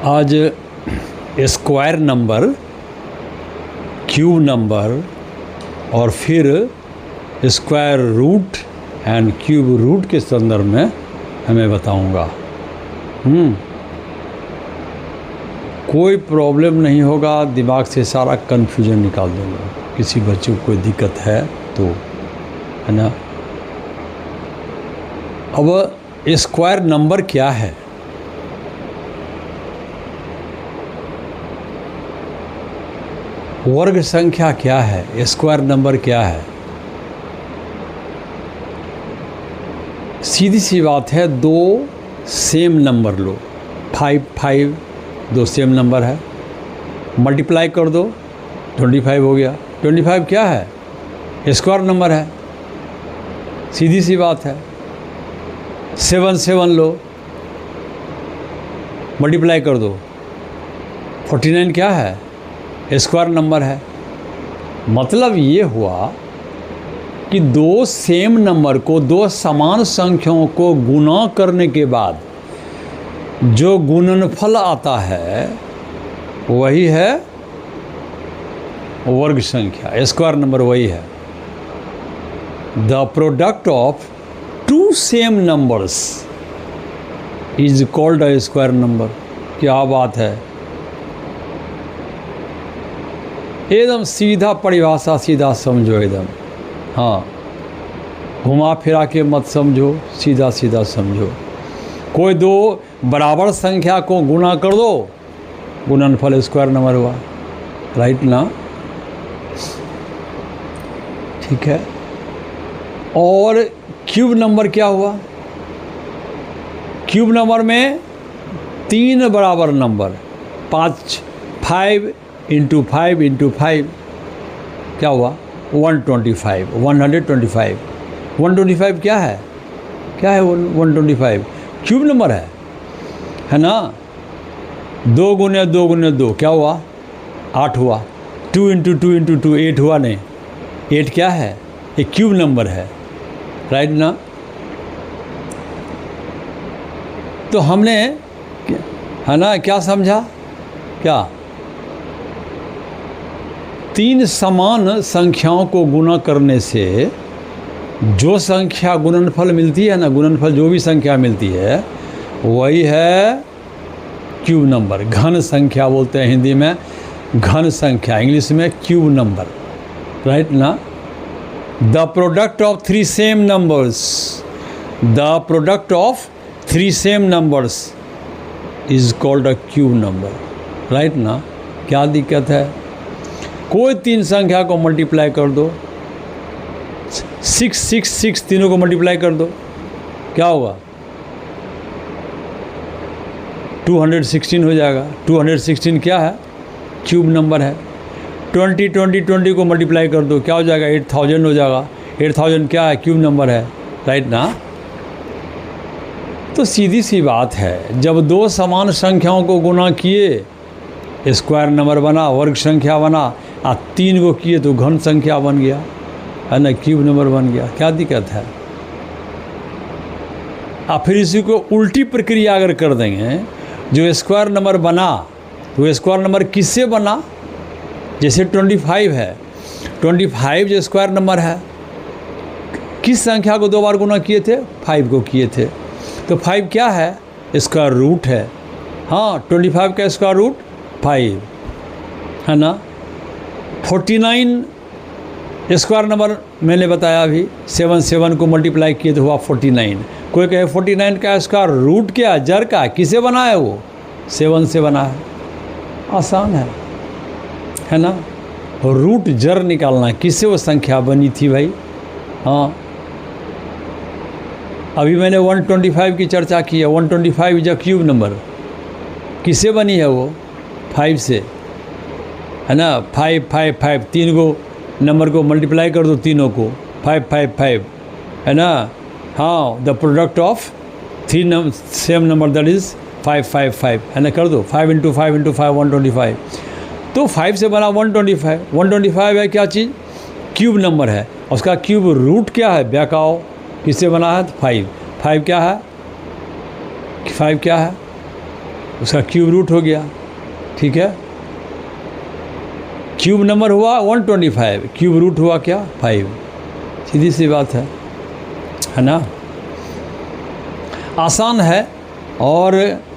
आज square number, cube number और फिर square root and cube root के संदर्भ में हमें बताऊंगा। कोई प्रॉब्लम नहीं होगा, दिमाग से सारा कन्फ्यूजन निकाल दूंगा। किसी बच्चे को कोई दिक्कत है तो, है ना। अब स्क्वायर नंबर क्या है? वर्ग संख्या क्या है? स्क्वायर नंबर क्या है? सीधी सी बात है, दो सेम नंबर लो, 5 दो सेम नंबर है, मल्टीप्लाई कर दो, 25 हो गया। 25 क्या है? स्क्वायर नंबर है, सीधी सी बात है। 7 लो, मल्टीप्लाई कर दो, 49 क्या है? स्क्वायर नंबर है। मतलब ये हुआ कि दो सेम नंबर को, दो समान संख्याओं को गुणा करने के बाद जो गुणनफल आता है वही है वर्ग संख्या, स्क्वायर नंबर वही है। The product of two same numbers is called a square number. क्या बात है, एकदम सीधा परिभाषा, सीधा समझो एकदम। हाँ, घुमा फिरा के मत समझो, सीधा सीधा समझो। कोई दो बराबर संख्या को गुणा कर दो, गुणनफल स्क्वायर नंबर हुआ, राइट ना। ठीक है। और क्यूब नंबर क्या हुआ? क्यूब नंबर में तीन बराबर नंबर, 5 इंटू 5 क्या हुआ? 125। 125 क्या है? क्या है 125? क्यूब नंबर है ना। 2 गुने 2 क्या हुआ? 8 हुआ। 2 इंटू 2 8 हुआ नहीं। 8 क्या है? ये क्यूब नंबर है, राइट ना। तो हमने, है ना, क्या समझा? क्या? तीन समान संख्याओं को गुणा करने से जो संख्या गुणनफल मिलती है ना, गुणनफल जो भी संख्या मिलती है वही है क्यूब नंबर। घन संख्या बोलते हैं हिंदी में, घन संख्या, इंग्लिश में क्यूब नंबर, राइट ना। The product of three same numbers, the product of three same numbers is called a cube number, right ना। क्या दिक्कत है? कोई तीन संख्या को मल्टीप्लाई कर दो, 6 तीनों को मल्टीप्लाई कर दो, क्या होगा? 216 हो जाएगा। 216 क्या है? क्यूब नंबर है। 20 को मल्टीप्लाई कर दो, क्या हो जाएगा? 8000 हो जाएगा। 8000 क्या है? क्यूब नंबर है, राइट ना। तो सीधी सी बात है, जब दो समान संख्याओं को गुणा किए स्क्वायर नंबर बना, वर्ग संख्या बना, और 3 को किए तो घन संख्या बन गया, है ना, क्यूब नंबर बन गया। क्या दिक्कत है? और फिर इसी को उल्टी प्रक्रिया अगर कर देंगे, जो स्क्वायर नंबर बना तो स्क्वायर नंबर किससे बना? जैसे 25 है, 25 जो स्क्वायर नंबर है, किस संख्या को 2 बार गुणा किए थे? 5 को किए थे। तो 5 क्या है? स्क्वायर रूट है। हाँ, 25 का स्क्वायर रूट 5, है ना। 49 स्क्वायर नंबर मैंने बताया अभी, 7 को मल्टीप्लाई किए तो हुआ 49। कोई कहे 49 का स्क्वायर रूट क्या? जड़ का, किसे बना है वो? 7 से बना है। आसान है ना। रूट जड़ निकालना, किससे वो संख्या बनी थी भाई? हाँ, अभी मैंने 125 की चर्चा की है। 125 इज अ क्यूब नंबर। किससे बनी है वो? 5 से, है ना। 5 तीन को नंबर को मल्टीप्लाई कर दो, तीनों को, 5 है ना। हाँ, the product of three same number that is 5 है ना, कर दो। 5 इंटू 5 125। तो 5 से बना 125। 125 है क्या चीज़? क्यूब नंबर है। उसका क्यूब रूट क्या है? ब्याकाओ, किससे बना है? 5 क्या है? 5 क्या है? उसका क्यूब रूट हो गया, ठीक है। क्यूब नंबर हुआ 125, क्यूब रूट हुआ क्या 5, सीधी सी बात है ना। आसान है। और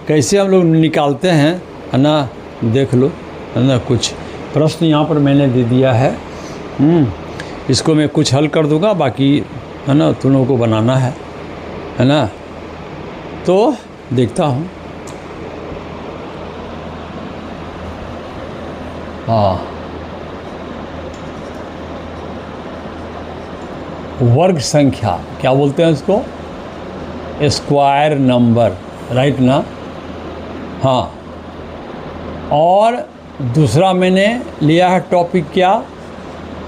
कैसे हम लोग निकालते हैं, है ना, देख लो, है ना। कुछ प्रश्न यहाँ पर मैंने दे दिया है, इसको मैं कुछ हल कर दूंगा, बाकी है ना तुम लोगों को बनाना है ना। तो देखता हूँ। हाँ, वर्ग संख्या क्या बोलते हैं उसको, स्क्वायर नंबर, राइट ना। हाँ, और दूसरा मैंने लिया है टॉपिक क्या,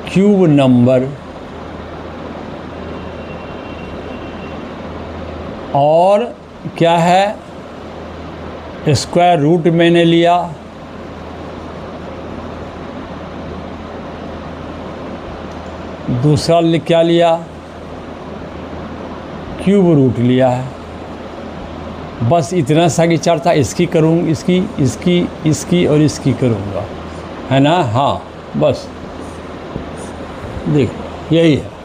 क्यूब नंबर, और क्या है स्क्वायर रूट मैंने लिया, दूसरा क्या लिया, क्यूब रूट लिया है। बस इतना सा की चर्चा इसकी करूँ, इसकी और इसकी करूँगा, है ना। हाँ, बस देखो यही है।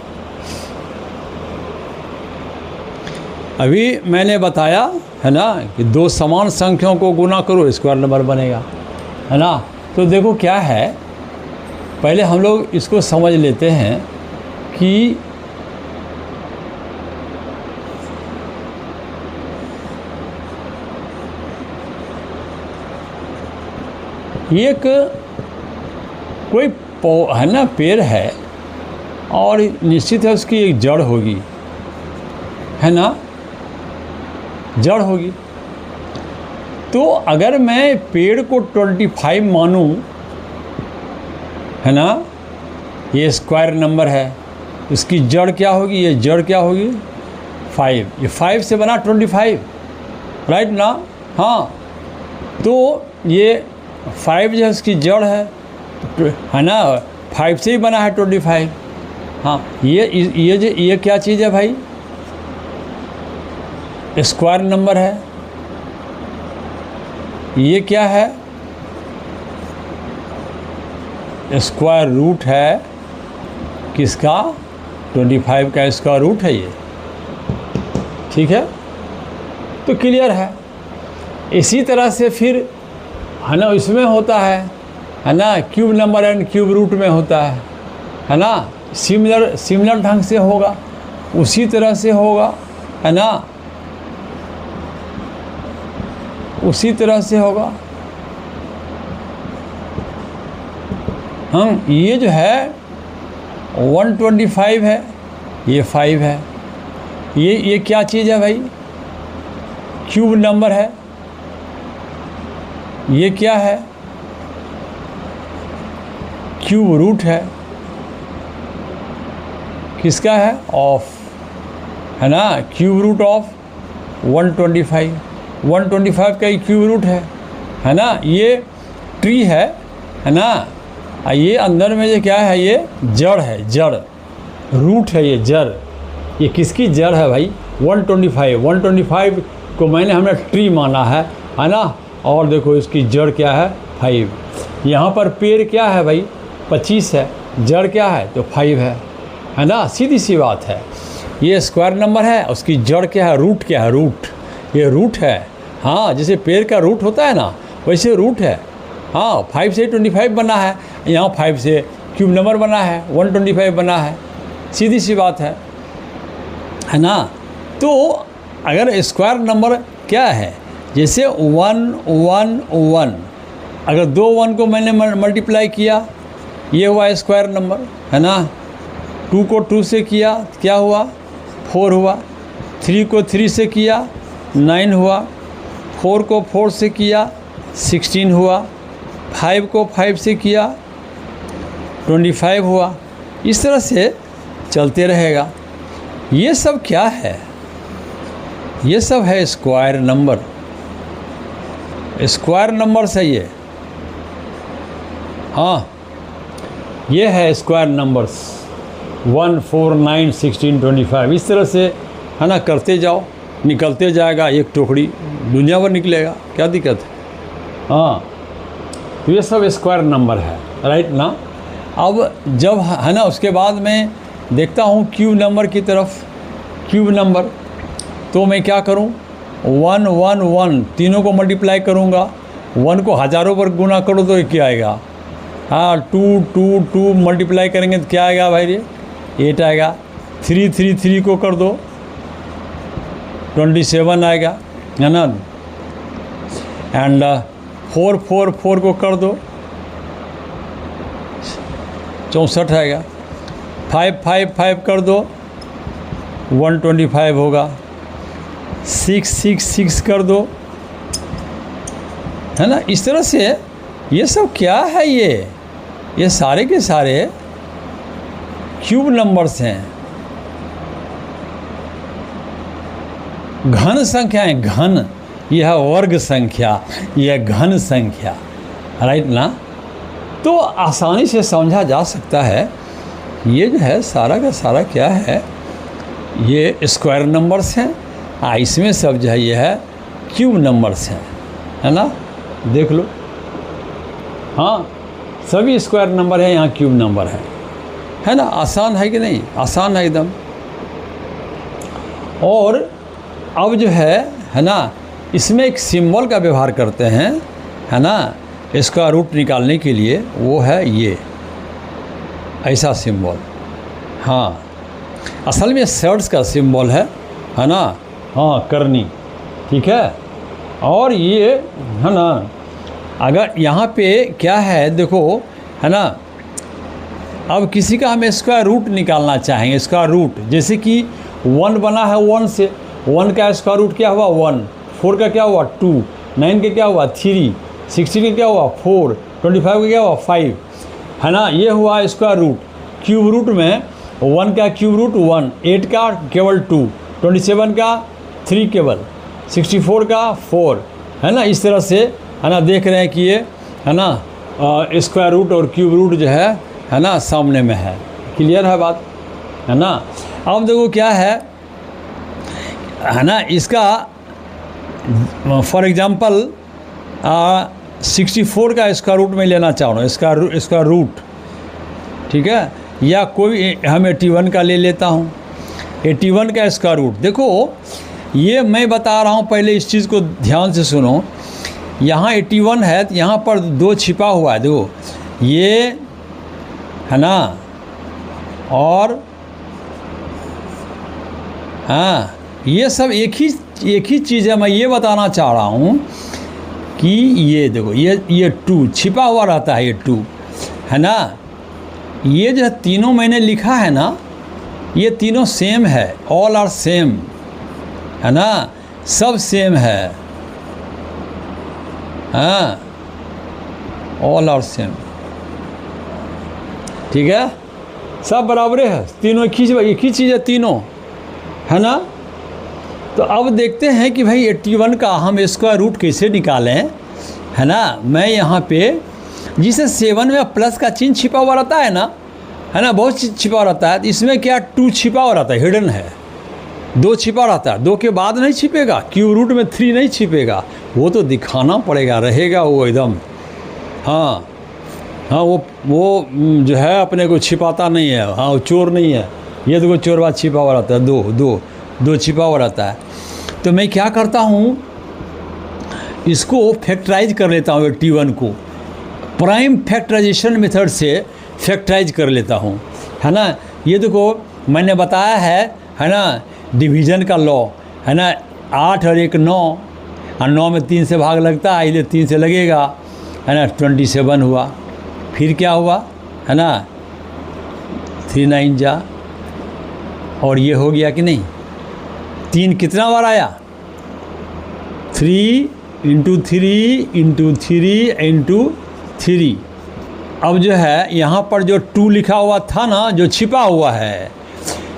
अभी मैंने बताया है ना कि दो समान संख्याओं को गुना करो स्क्वायर नंबर बनेगा, है ना। तो देखो क्या है, पहले हम लोग इसको समझ लेते हैं कि एक कोई है ना पेड़ है और निश्चित है उसकी एक जड़ होगी, है ना, जड़ होगी। तो अगर मैं पेड़ को 25 मानूं, है ना, ये स्क्वायर नंबर है, इसकी जड़ क्या होगी, ये जड़ क्या होगी 5, ये 5 से बना 25, राइट ना। हाँ, तो ये 5 जो है उसकी जड़ है ना, 5 से ही बना है 25। हाँ, ये क्या चीज़ है भाई, स्क्वायर नंबर है। ये क्या है, स्क्वायर रूट है किसका, 25 का स्क्वायर रूट है ये, ठीक है। तो क्लियर है। इसी तरह से फिर है ना इसमें होता है ना, cube number and cube root में होता है ना। सिमिलर ढंग से होगा, उसी तरह से होगा, है ना, उसी तरह से होगा। हम ये जो है 125 है, ये 5 है, ये क्या चीज़ है भाई, क्यूब नंबर है। ये क्या है, क्यूब रूट है, किसका है, ऑफ, है ना, क्यूब रूट ऑफ 125 का ही क्यूब रूट है ना। ये ट्री है ना। ये अंदर में जो क्या है, ये जड़ है, जड़ रूट है, ये जड़, ये किसकी जड़ है भाई, 125 को हमने ट्री माना है ना। और देखो इसकी जड़ क्या है 5। यहाँ पर पेड़ क्या है भाई 25 है, जड़ क्या है तो 5 है ना। सीधी सी बात है। ये स्क्वायर नंबर है, उसकी जड़ क्या है, रूट क्या है, रूट, ये रूट है। हाँ, जैसे पेड़ का रूट होता है ना, वैसे रूट है। हाँ, 5 से 25 बना है, यहाँ 5 से क्यूब नंबर बना है, 125 बना है, सीधी सी बात है ना। तो अगर स्क्वायर नंबर क्या है, जैसे 1 1 1, अगर 2 1 को मैंने मल्टीप्लाई किया, ये हुआ स्क्वायर नंबर, है ना। 2 को 2 से किया, क्या हुआ 4 हुआ। 3 को 3 से किया 9 हुआ। 4 को 4 से किया 16 हुआ। 5 को 5 से किया 25 हुआ। इस तरह से चलते रहेगा। ये सब क्या है, ये सब है स्क्वायर नंबर, स्क्वायर नंबर से ये, हाँ, ये है स्क्वायर नंबर्स 1 4 9 16 25। इस तरह से है ना करते जाओ, निकलते जाएगा, एक टोकरी दुनिया भर निकलेगा, क्या दिक्कत है। हाँ, तो ये सब स्क्वायर नंबर है, राइट ना। अब जब है ना उसके बाद में देखता हूँ क्यूब नंबर की तरफ, क्यूब नंबर, तो मैं क्या करूँ, 1 1 1 तीनों को मल्टीप्लाई करूँगा, 1 को हज़ारों पर गुना करो तो क्या आएगा, हाँ 2 2 2 मल्टीप्लाई करेंगे तो क्या आएगा भाई, ये 8 आएगा। 3 3 3 को कर दो 27 आएगा, है ना। एंड 4 4 4 को कर दो 64 आएगा। 5 5 5 कर दो 125 होगा। 6 6 6 कर दो, है ना। इस तरह से ये सब क्या है, ये सारे के सारे क्यूब नंबर्स हैं, घन संख्याएं, घन, यह वर्ग संख्या, यह घन संख्या, राइट ना। तो आसानी से समझा जा सकता है ये जो है सारा का सारा क्या है, ये स्क्वायर नंबर्स हैं, इसमें सब जो है ये है क्यूब नंबर्स हैं, है ना। देख लो, हाँ सभी स्क्वायर नंबर है, यहाँ क्यूब नंबर है ना। आसान है कि नहीं, आसान है एकदम। और अब जो है ना, इसमें एक सिंबल का व्यवहार करते हैं, है ना, इसका रूट निकालने के लिए, वो है ये ऐसा सिंबल। हाँ, असल में सर्च का सिंबल है ना, हाँ करनी, ठीक है। और ये है ना, अगर यहाँ पे क्या है देखो, है ना, अब किसी का हम स्क्वायर रूट निकालना चाहेंगे, स्क्वायर रूट, जैसे कि 1 बना है 1 से, 1 का स्क्वायर रूट क्या हुआ 1, 4 का क्या हुआ 2, 9 का क्या हुआ 3, 16 का क्या हुआ 4, 25 का क्या हुआ 5, है ना। ये हुआ स्क्वायर रूट। क्यूब रूट में 1 का क्यूब रूट 1, 8 का केवल 2, 27 का 3 केवल, 64 का 4, है ना। इस तरह से है ना देख रहे हैं कि ये है ना स्क्वायर रूट और क्यूब रूट जो है ना सामने में है। क्लियर है बात, है ना। अब देखो क्या है ना, इसका फॉर एग्जांपल 64 का स्क्वायर रूट में लेना चाह रहा हूँ, इसका रूट, ठीक है। या कोई हम 81 का ले लेता हूँ, 81 का स्क्वायर रूट। देखो ये मैं बता रहा हूँ, पहले इस चीज़ को ध्यान से सुनो। यहाँ 81 है तो यहाँ पर 2 छिपा हुआ है, देखो ये है ना, और हाँ ये सब एक ही चीज़ है। मैं ये बताना चाह रहा हूँ कि ये देखो ये 2 छिपा हुआ रहता है, ये 2 है ना। ये जो तीनों मैंने लिखा है ना, ये तीनों सेम है, ऑल आर सेम, है ना, सब सेम है, हाँ ऑल आर सेम, ठीक है, सब बराबर है, तीनों एक ही चीज़ है तीनों, है ना। तो अब देखते हैं कि भाई 81 का हम स्क्वायर रूट कैसे निकालें, है ना। मैं यहाँ पे जिसे 7 में प्लस का चिन्ह छिपा हुआ रहता है ना, है ना, बहुत चीज़ छिपा रहता है। इसमें क्या 2 छिपा हुआ रहता है, हिडन है, 2 छिपा रहता है, 2 के बाद नहीं छिपेगा। क्यूब रूट में 3 नहीं छिपेगा, वो तो दिखाना पड़ेगा, रहेगा वो एकदम। हाँ हाँ, वो जो है अपने को छिपाता नहीं है, हाँ वो चोर नहीं है। ये देखो चोर बात छिपा हुआ रहता है, दो छिपा हुआ रहता है। तो मैं क्या करता हूँ, इसको फैक्टराइज कर लेता हूँ 81 को, प्राइम फैक्टराइजेशन मेथड से फैक्टराइज कर लेता हूँ, है ना। ये देखो मैंने बताया है ना, डिवीज़न का लॉ, है ना। 8 और 1 9, और 9 में 3 से भाग लगता है, इसलिए 3 से लगेगा, है ना। 27 हुआ, फिर क्या हुआ, है ना, 3 9 जा, और ये हो गया कि नहीं। 3 कितना बार आया, 3 × 3 × 3। अब जो है यहाँ पर जो 2 लिखा हुआ था ना, जो छिपा हुआ है,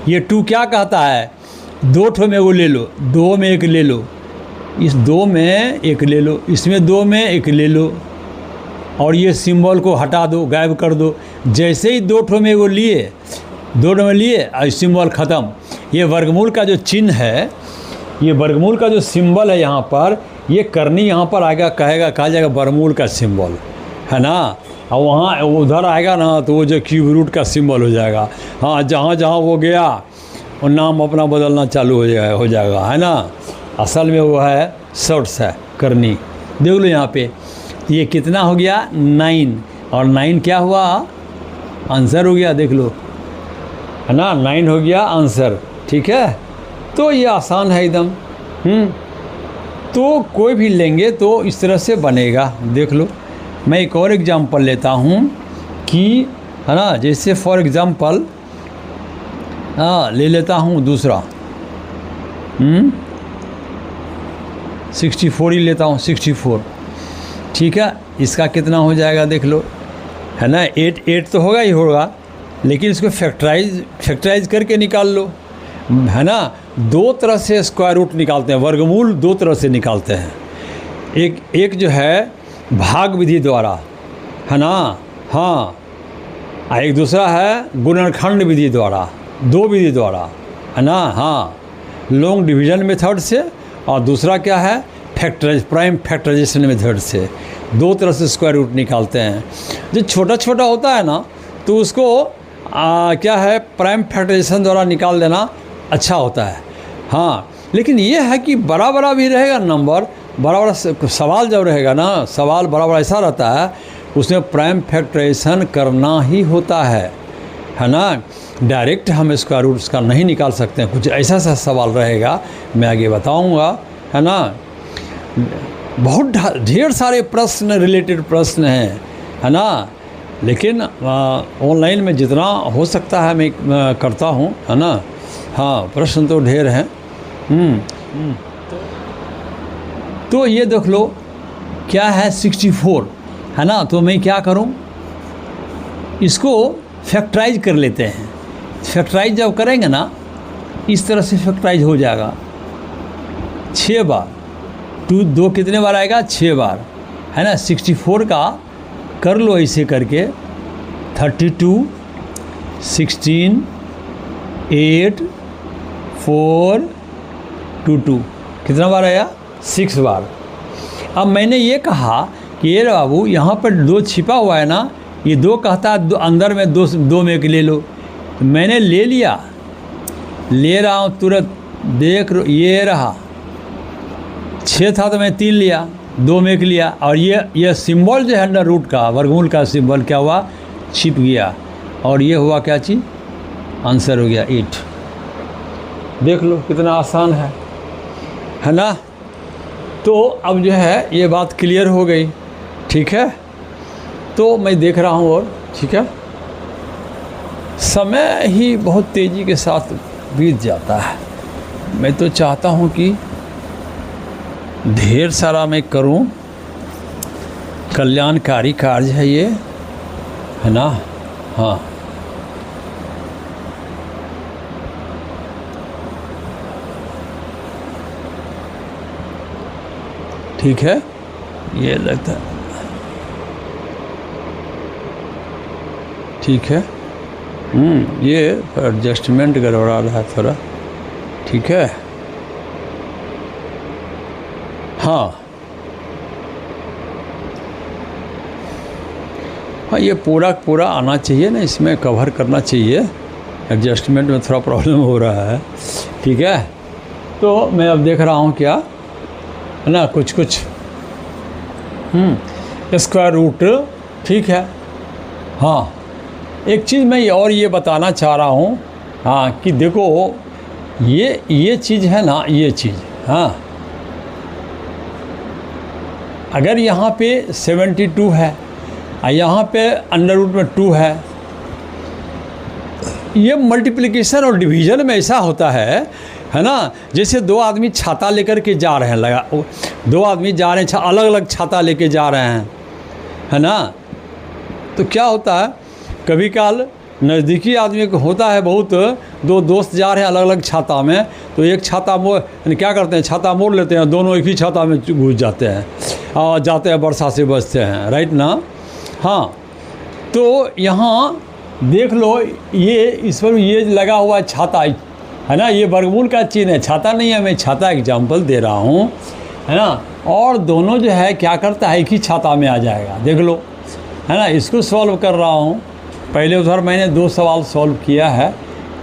ये 2 क्या कहता है, 2 ठो में वो ले लो, 2 में 1 ले लो, इस 2 में 1 ले लो, इसमें 2 में 1 ले लो, और ये सिंबल को हटा दो, गायब कर दो। जैसे ही 2 ठो में वो लिए, 2 में लिए और सिंबल ख़त्म। ये वर्गमूल का जो चिन्ह है, ये वर्गमूल का जो सिंबल है यहाँ पर, ये करनी यहाँ पर आएगा, कहा जाएगा वर्गमूल का सिंबल, है ना। और वहाँ उधर आएगा ना तो वो जो क्यूब रूट का सिंबल हो जाएगा। हाँ, जहाँ जहाँ वो गया और नाम अपना बदलना चालू हो जाएगा, है ना। असल में वो है शॉर्ट्स है करनी। देख लो यहाँ पे ये कितना हो गया 9, और 9 क्या हुआ, आंसर हो गया, देख लो, है ना, 9 हो गया आंसर। ठीक है, तो ये आसान है एकदम। तो कोई भी लेंगे तो इस तरह से बनेगा। देख लो, मैं एक और एग्जांपल लेता हूँ कि, है ना, जैसे फॉर एग्जांपल ले लेता हूँ दूसरा 64 ही लेता हूँ, 64। ठीक है, इसका कितना हो जाएगा देख लो, है ना। 8 तो होगा ही होगा, लेकिन इसको फैक्टराइज करके निकाल लो, है ना। 2 तरह से स्क्वायर रूट निकालते हैं, वर्गमूल 2 तरह से निकालते हैं। एक जो है भाग विधि द्वारा, है ना, हाँ, एक दूसरा है गुणनखंड विधि द्वारा, 2 विधि द्वारा, है ना, हाँ, लॉन्ग डिवीजन मेथड से, और दूसरा क्या है प्राइम फैक्टराइजेशन मेथड से। 2 तरह से स्क्वायर रूट निकालते हैं। जो छोटा छोटा होता है ना तो उसको क्या है प्राइम फैक्टराइजेशन द्वारा निकाल देना अच्छा होता है। हाँ, लेकिन ये है कि बड़ा बड़ा भी रहेगा नंबर, बड़ा बड़ा सवाल जब रहेगा ना, सवाल बड़ा बड़ा ऐसा रहता है, उसमें प्राइम फैक्टराइजेशन करना ही होता है ना। डायरेक्ट हम स्क्वायर रूट उसका नहीं निकाल सकते हैं, कुछ ऐसा सा सवाल रहेगा, मैं आगे बताऊंगा, है ना। बहुत ढेर सारे प्रश्न, रिलेटेड प्रश्न हैं, है ना, लेकिन ऑनलाइन में जितना हो सकता है मैं करता हूँ, है ना। हाँ, प्रश्न तो ढेर हैं। तो ये देख लो क्या है 64, है ना। तो मैं क्या करूँ, इसको फैक्टराइज कर लेते हैं। फैक्टराइज जब करेंगे ना, इस तरह से फैक्टराइज हो जाएगा 6 बार। 2 कितने बार आएगा, 6 बार, है ना। 64 का कर लो ऐसे करके, 32, 16, 8, 4, 2, 2, कितना बार आया, 6 बार। अब मैंने ये कहा कि ये बाबू यहाँ पर 2 छिपा हुआ है ना, ये 2 कहता है अंदर में 2 में एक ले लो। मैंने ले लिया, ले रहा हूँ तुरंत, देख लो ये रहा, 6 था तो मैं 3 लिया, 2 में एक लिया, और ये सिंबल जो है अंडर रूट का, वर्गमूल का सिंबल क्या हुआ, छिप गया, और ये हुआ क्या चीज़, आंसर हो गया 8। देख लो कितना आसान है ना। तो अब जो है ये बात क्लियर हो गई। ठीक है, तो मैं देख रहा हूँ, और ठीक है, समय ही बहुत तेज़ी के साथ बीत जाता है। मैं तो चाहता हूँ कि ढेर सारा मैं करूं, कल्याणकारी कार्य है ये, है ना। हाँ, ठीक है, ये लगता है ठीक है। ये एडजस्टमेंट गड़बड़ा रहा है थोड़ा, ठीक है। हाँ, ये पूरा आना चाहिए ना, इसमें कवर करना चाहिए। एडजस्टमेंट में थोड़ा प्रॉब्लम हो रहा है, ठीक है। तो मैं अब देख रहा हूँ क्या, है ना, कुछ स्क्वायर रूट, ठीक है। हाँ, एक चीज़ मैं ये बताना चाह रहा हूँ, हाँ, कि देखो ये चीज़ है ना, ये चीज़, हाँ, अगर यहाँ पे 72 है और यहाँ पे अंडर रूट में 2 है, ये मल्टीप्लिकेशन और डिवीज़न में ऐसा होता है ना। जैसे 2 आदमी छाता लेकर के जा रहे हैं, 2 आदमी जा रहे हैं, अलग अलग छाता लेके जा रहे हैं, है ना। तो क्या होता है, कभी काल नज़दीकी आदमी को होता है बहुत, 2 दोस्त जा रहे हैं अलग अलग छाता में, तो एक छाता क्या करते हैं, छाता मोड़ लेते हैं, दोनों एक ही छाता में घुस जाते हैं और जाते हैं, वर्षा से बचते हैं, राइट ना। हाँ, तो यहाँ देख लो, ये इस पर ये लगा हुआ छाता है ना, ये वर्गमूल का चिन्ह है, छाता नहीं है। मैं छाता एग्जाम्पल दे रहा हूँ। है ना, और दोनों जो है क्या करता है, एक ही छाता में आ जाएगा, देख लो, है ना। इसको सॉल्व कर रहा हूँ, पहले उधर मैंने 2 सवाल सॉल्व किया है,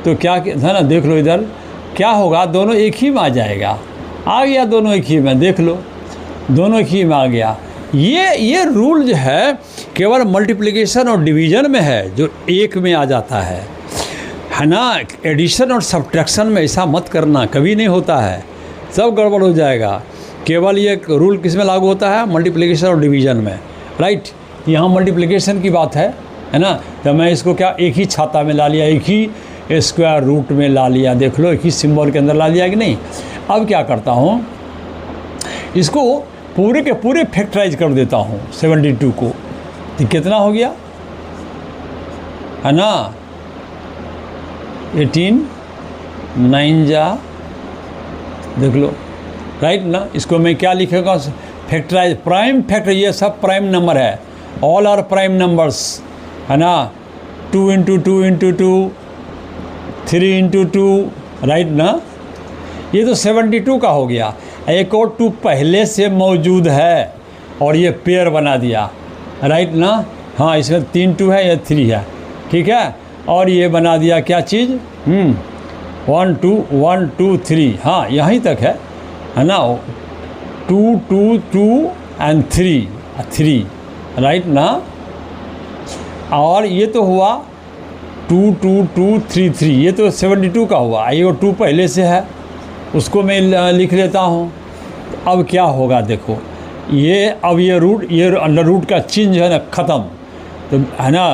तो क्या है ना, देख लो इधर क्या होगा, दोनों एक ही में आ जाएगा, आ गया दोनों एक ही में, देख लो दोनों एक ही में आ गया। ये रूल जो है केवल मल्टीप्लिकेशन और डिवीज़न में है, जो एक में आ जाता है ना। एडिशन और सब्ट्रैक्शन में ऐसा मत करना, कभी नहीं होता है, सब गड़बड़ हो जाएगा। केवल ये रूल किस में लागू होता है, मल्टीप्लिकेशन और डिवीज़न में, राइट। यहाँ मल्टीप्लिकेशन की बात है ना, तो मैं इसको क्या एक ही छाता में ला लिया, एक ही स्क्वायर रूट में ला लिया, देख लो एक ही सिंबल के अंदर ला लिया कि नहीं। अब क्या करता हूँ, इसको पूरे के पूरे फैक्टराइज कर देता हूँ 72 को, तो कितना हो गया, है ना, 18 9 जा, देख लो, राइट ना। इसको मैं क्या लिखेगा, फैक्टराइज, प्राइम फैक्टर, ये सब प्राइम नंबर है, ऑल आर प्राइम नंबर्स, है ना। 2 × 2 × 2, 3 × 2, राइट ना। ये तो 72 का हो गया। एक और 2 पहले से मौजूद है और ये पेयर बना दिया, राइट ना। हाँ, इसमें 3 2 है, ये 3 है, ठीक है। और ये बना दिया क्या चीज़, 1 2 1 2 3, हाँ यहीं तक है ना। 2 2 2 एंड 3, राइट ना। और ये तो हुआ 2 2 2 3 3, ये तो 72 का हुआ। ये 2 पहले से है, उसको मैं लिख लेता हूँ। अब क्या होगा देखो, ये अब ये रूट, ये अंडर रूट का चिन्ह है ना ख़त्म, तो है ना।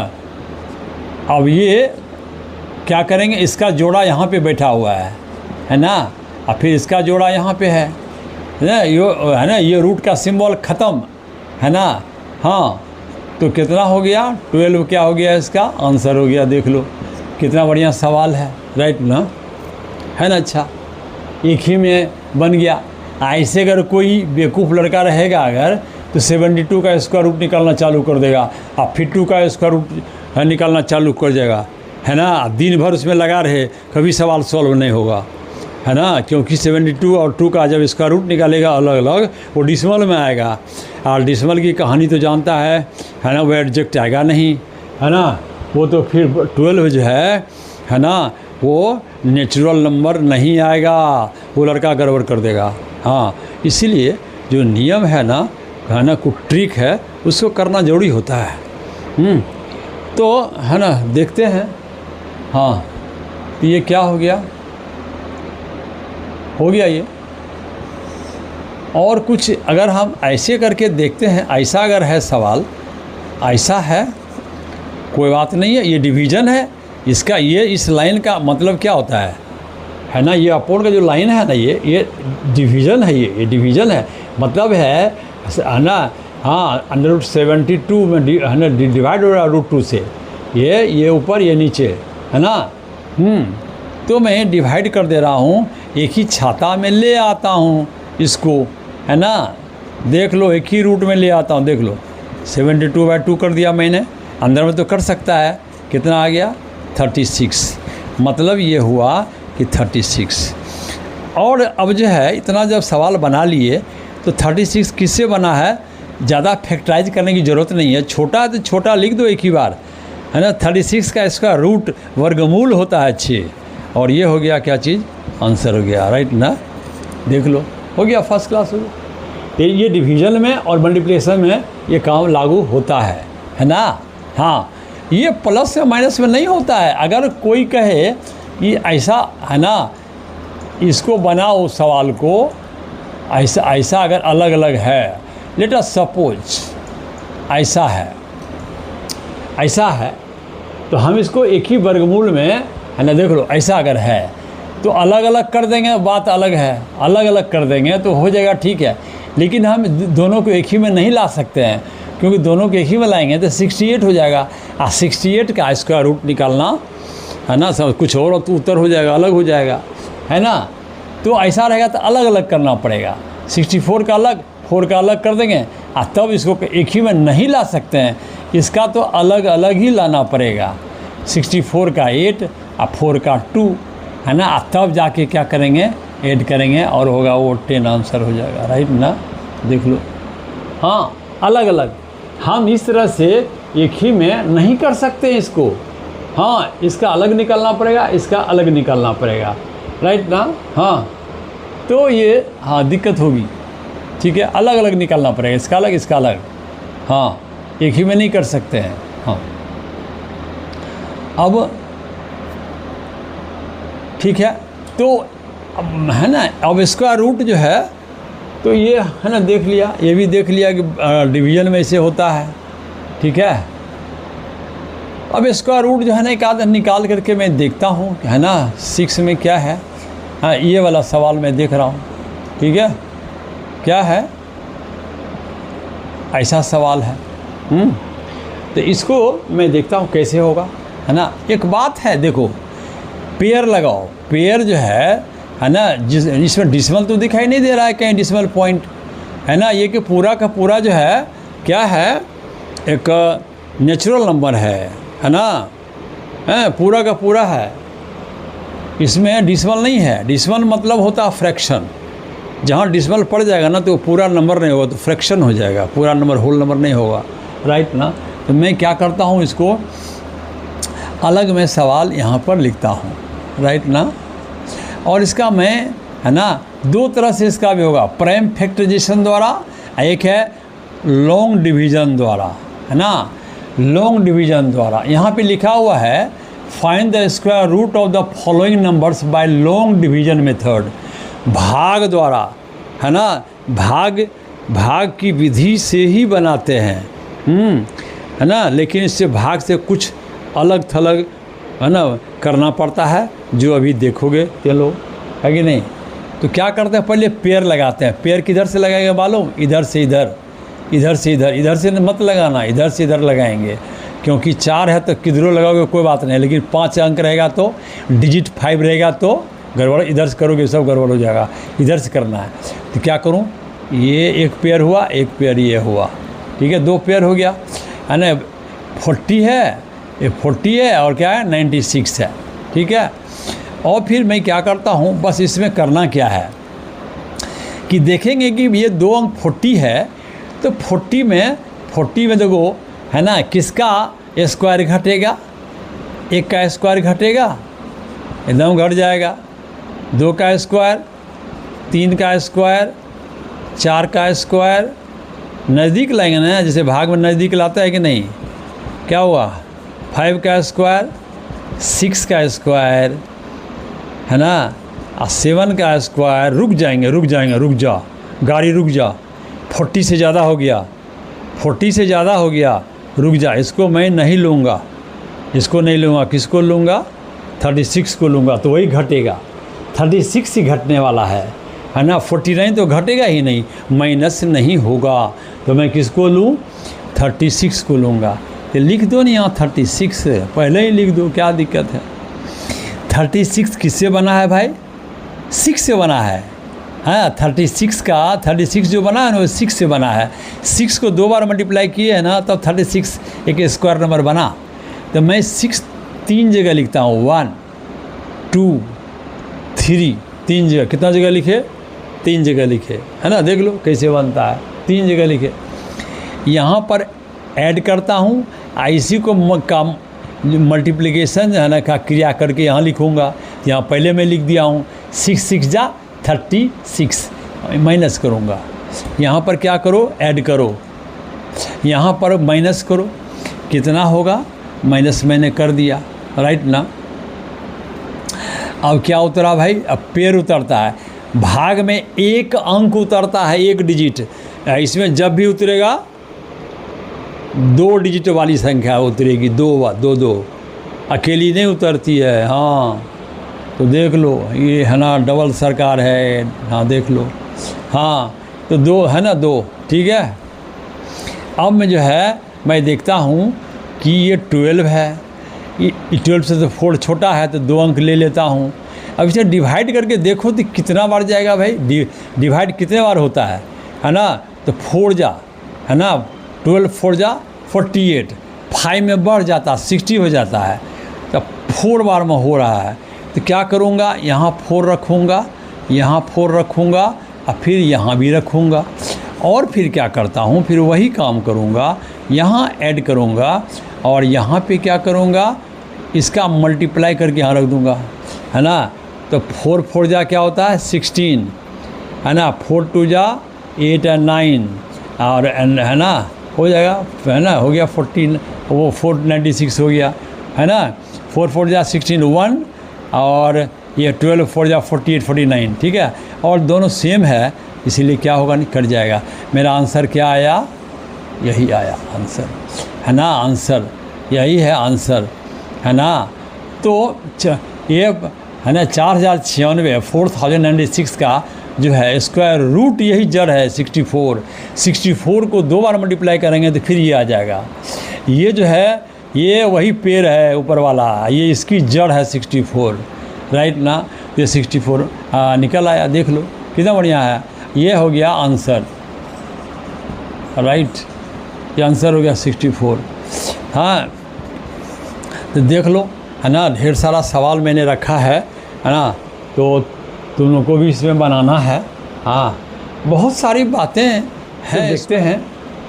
अब ये क्या करेंगे, इसका जोड़ा यहाँ पे बैठा हुआ है ना, और फिर इसका जोड़ा यहाँ पे है ना, ये रूट का सिंबल ख़त्म, है ना। हाँ, तो कितना हो गया, 12 क्या हो गया, इसका आंसर हो गया। देख लो कितना बढ़िया सवाल है, राइट ना, है ना। अच्छा, एक ही में बन गया। ऐसे अगर कोई बेवकूफ़ लड़का रहेगा अगर, तो 72 का स्क्वायर रूट निकालना चालू कर देगा, और फिर 2 का स्क्वायर रूट निकालना चालू कर देगा, है ना। दिन भर उसमें लगा रहे, कभी सवाल सॉल्व नहीं होगा, है ना। क्योंकि 72 और 2 का जब स्क्वायर रूट निकालेगा अलग अलग, वो डिसमल में आएगा, और डिसमल की कहानी तो जानता है ना, वो एडजेक्ट आएगा नहीं, है ना। वो तो फिर 12 जो है ना, वो नेचुरल नंबर नहीं आएगा, वो लड़का गड़बड़ कर देगा। हाँ, इसीलिए जो नियम है ना कुछ ट्रिक है, उसको करना ज़रूरी होता है। तो है ना, देखते हैं। हाँ, तो ये क्या हो गया ये। और कुछ अगर हम ऐसे करके देखते हैं, ऐसा अगर है सवाल, ऐसा है, कोई बात नहीं है, ये डिवीज़न है इसका। ये इस लाइन का मतलब क्या होता है ना, ये अपोन का जो लाइन है ना, ये डिवीज़न है, ये डिवीज़न है, मतलब है ना। हाँ, अंडर √72 में है ना, डिवाइड हो रहा है √2 से, ये ऊपर ये नीचे, है ना। तो मैं डिवाइड कर दे रहा हूँ, एक ही छाता में ले आता हूँ इसको, है ना। देख लो, एक ही रूट में ले आता हूँ, देख लो 72/2 कर दिया मैंने, अंदर में तो कर सकता है। कितना आ गया, 36। मतलब ये हुआ कि 36। और अब जो है इतना जब सवाल बना लिए, तो 36 किससे बना है, ज़्यादा फैक्टराइज करने की ज़रूरत नहीं है। छोटा तो छोटा लिख दो एक ही बार, है ना। 36 का इसका रूट वर्गमूल होता है 6, और ये हो गया क्या चीज़, आंसर हो गया, राइट ना। देख लो, हो गया, फर्स्ट क्लास हो गया। तो ये डिवीज़न में और मल्टीप्लिकेशन में ये काम लागू होता है ना। हाँ, ये प्लस या माइनस में नहीं होता है। अगर कोई कहे कि ऐसा है ना, इसको बनाओ सवाल को, ऐसा अगर अलग अलग है, लेट अस सपोज ऐसा है, तो हम इसको एक ही वर्गमूल में, है ना, देख लो, ऐसा अगर है तो अलग अलग कर देंगे, बात अलग है, अलग अलग कर देंगे तो हो जाएगा, ठीक है। लेकिन हम दोनों को एक ही में नहीं ला सकते हैं, क्योंकि दोनों को एक ही में लाएंगे तो 68 हो जाएगा, और 68 का स्क्वायर रूट निकालना, है ना, सब कुछ और तो उत्तर हो जाएगा, अलग हो जाएगा, है ना। तो ऐसा रहेगा तो अलग अलग करना पड़ेगा, 64 का अलग, 4 का अलग कर देंगे, और तब इसको एक ही में नहीं ला सकते हैं, इसका तो अलग अलग ही लाना पड़ेगा। 64 का 8 और 4 का 2, है ना, तब जाके क्या करेंगे, ऐड करेंगे और होगा वो 10 आंसर हो जाएगा, राइट ना। देख लो, हाँ अलग अलग हम इस तरह से एक ही में नहीं कर सकते इसको, हाँ इसका अलग निकालना पड़ेगा, इसका अलग निकालना पड़ेगा, राइट ना। हाँ तो ये हाँ दिक्कत होगी, ठीक है, अलग अलग निकालना पड़ेगा, इसका अलग इसका अलग, हाँ एक ही में नहीं कर सकते हैं। हाँ अब ठीक है, तो अब है ना, अब स्क्वायर रूट जो है तो ये है ना देख लिया, ये भी देख लिया कि डिवीजन में ऐसे होता है, ठीक है। अब स्क्वायर रूट जो है ना एक आधा निकाल करके मैं देखता हूँ, है ना 6 में क्या है। हाँ ये वाला सवाल मैं देख रहा हूँ, ठीक है, क्या है, ऐसा सवाल है। तो इसको मैं देखता हूँ कैसे होगा, है ना। एक बात है देखो, पेयर लगाओ, पेयर जो है ना, इसमें डिसिमल तो दिखाई नहीं दे रहा है कहीं, डिसिमल पॉइंट, है ना। ये कि पूरा का पूरा जो है क्या है, एक नेचुरल नंबर है ना, पूरा का पूरा है, इसमें डिसिमल नहीं है। डिसिमल मतलब होता है फ्रैक्शन, जहाँ डिसिमल पड़ जाएगा ना तो पूरा नंबर नहीं होगा, तो फ्रैक्शन हो जाएगा, पूरा नंबर होल नंबर नहीं होगा, राइट ना। तो मैं क्या करता हूँ, इसको अलग मैं सवाल यहाँ पर लिखता हूँ, राइट ना। और इसका मैं है ना दो तरह से इसका भी होगा, प्राइम फैक्टराइजेशन द्वारा, एक है लॉन्ग डिवीज़न द्वारा, है ना, लॉन्ग डिवीज़न द्वारा। यहाँ पे लिखा हुआ है find the square root of the following numbers by long division method, भाग द्वारा, है ना, भाग की विधि से ही बनाते हैं, है ना। लेकिन इससे भाग से कुछ अलग थलग है ना करना पड़ता है, जो अभी देखोगे चलो, है कि नहीं। तो क्या करते हैं, पहले पेयर लगाते हैं। पेयर किधर से लगाएंगे मालूम, इधर से इधर, इधर से इधर, इधर से मत लगाना, इधर से इधर लगाएंगे, क्योंकि 4 है तो किधरों लगाओगे कोई बात नहीं, लेकिन 5 अंक रहेगा तो डिजिट 5 रहेगा तो गड़बड़, इधर से करोगे सब गड़बड़ हो जाएगा, इधर से करना है। तो क्या करूं, ये एक पेयर हुआ, एक पेयर ये हुआ, ठीक है, 2 पेयर हो गया, है ना। 40 है, ये 40 है और क्या है 96 है, ठीक है। और फिर मैं क्या करता हूँ, बस इसमें करना क्या है कि देखेंगे कि ये 2 अंक 40 है, तो 40 में देखो है ना, किसका स्क्वायर घटेगा, 1 का स्क्वायर घटेगा, एकदम घट जाएगा, 2 का स्क्वायर, 3 का स्क्वायर, 4 का स्क्वायर, नज़दीक लाएंगे ना, जैसे भाग में नज़दीक लाता है कि नहीं, क्या हुआ, 5 का स्क्वायर, 6 का स्क्वायर, है ना, और 7 का स्क्वायर। रुक जा गाड़ी, रुक जा, 40 से ज़्यादा हो गया, 40 से ज़्यादा हो गया, रुक जा, इसको मैं नहीं लूँगा, इसको नहीं लूँगा, किसको लूँगा, 36 को लूँगा, तो वही घटेगा, 36 ही घटने वाला है ना। 49 तो घटेगा ही नहीं, माइनस नहीं होगा, तो मैं किसको लूँ, 36 को लूँगा। तो लिख दो नहीं यहाँ 36, पहले ही लिख दो, क्या दिक्कत है। 36 किससे बना है भाई, 6 से बना है, हाँ 36 जो बना है ना वो 6 से बना है। 6 को 2 बार मल्टीप्लाई किए है ना, तब 36 एक स्क्वायर नंबर बना। तो मैं 6 3 जगह लिखता हूँ, 1 2 3, 3 जगह, कितना जगह लिखे, 3 जगह लिखे, है ना। देख लो कैसे बनता है, 3 जगह लिखे। यहाँ पर ऐड करता हूँ, इसी को मल्टीप्लिकेशन है ना का क्रिया करके यहाँ लिखूँगा। यहाँ पहले मैं लिख दिया हूँ 6 6 जा 36, माइनस करूँगा, यहाँ पर क्या करो, ऐड करो, यहाँ पर माइनस करो, कितना होगा, माइनस मैंने कर दिया, राइट ना। अब क्या उतरा भाई, अब पेयर उतरता है, भाग में 1 अंक उतरता है, 1 डिजिट। इसमें जब भी उतरेगा 2 डिजिट वाली संख्या उतरेगी, 2 अकेली नहीं उतरती है, हाँ। तो देख लो ये है ना, डबल सरकार है, हाँ देख लो, हाँ तो 2 है ना, 2, ठीक है। अब मैं जो है मैं देखता हूँ कि ये 12 है, 12 से तो 4 छोटा है, तो 2 अंक ले लेता हूँ। अब इसे डिवाइड करके देखो तो कितना बार जाएगा भाई, डिवाइड कितने बार होता है ना। तो 4 जा, है ना, 12 4 जा 48, 5 में बढ़ जाता 60 हो जाता है, तो 4 बार में हो रहा है। तो क्या करूँगा, यहाँ 4 रखूँगा, यहाँ 4 रखूँगा और फिर यहाँ भी रखूँगा, और फिर क्या करता हूँ, फिर वही काम करूँगा, यहाँ ऐड करूँगा और यहाँ पे क्या करूँगा, इसका मल्टीप्लाई करके यहाँ रख दूँगा, है ना। तो 4 4 जा क्या होता है 16, है ना, 4 2 जा 8 और 9 और है ना, हो जाएगा, है ना, हो गया 14, वो 496 हो गया, है ना। 4 4 जा 16 1 और ये 12 4 जा 48 49, ठीक है। और दोनों सेम है, इसीलिए क्या होगा, नहीं कट जाएगा। मेरा आंसर क्या आया, यही आया आंसर, है ना, आंसर यही है आंसर, है ना। तो ये है ना 4096 4096 का जो है स्क्वायर रूट यही जड़ है 64। 64 को 2 बार मल्टीप्लाई करेंगे तो फिर ये आ जाएगा। ये जो है ये वही पेड़ है ऊपर वाला, ये इसकी जड़ है 64, राइट ना। ये 64 निकल आया, देख लो कितना बढ़िया है। ये हो गया आंसर, राइट, ये आंसर हो गया 64। हाँ तो देख लो, है ना, ढेर सारा सवाल मैंने रखा है ना, तो तुम लोग को भी इसमें बनाना है। हाँ बहुत सारी बातें हैं, तो देखते हैं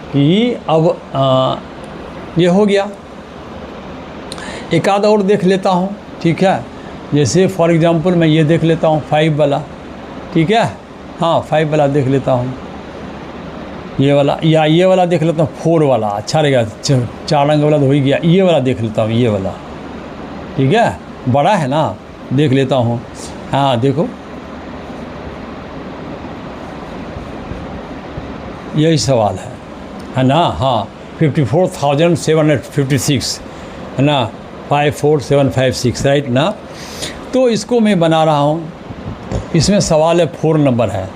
कि अब ये हो गया, एक आध और देख लेता हूँ, ठीक है। जैसे फॉर एग्जांपल मैं ये देख लेता हूँ 5 वाला, ठीक है, हाँ 5 वाला देख लेता हूँ, ये वाला, या ये वाला देख लेता हूँ 4 वाला, अच्छा रहेगा, 4 अंक वाला तो हो ही गया। ये वाला देख लेता हूँ, ये वाला, ठीक है, बड़ा है ना, देख लेता हूँ। हाँ देखो यही सवाल है ना। हाँ 54,756, है ना, 54756, राइट ना। तो इसको मैं बना रहा हूँ, इसमें सवाल है 4 नंबर है,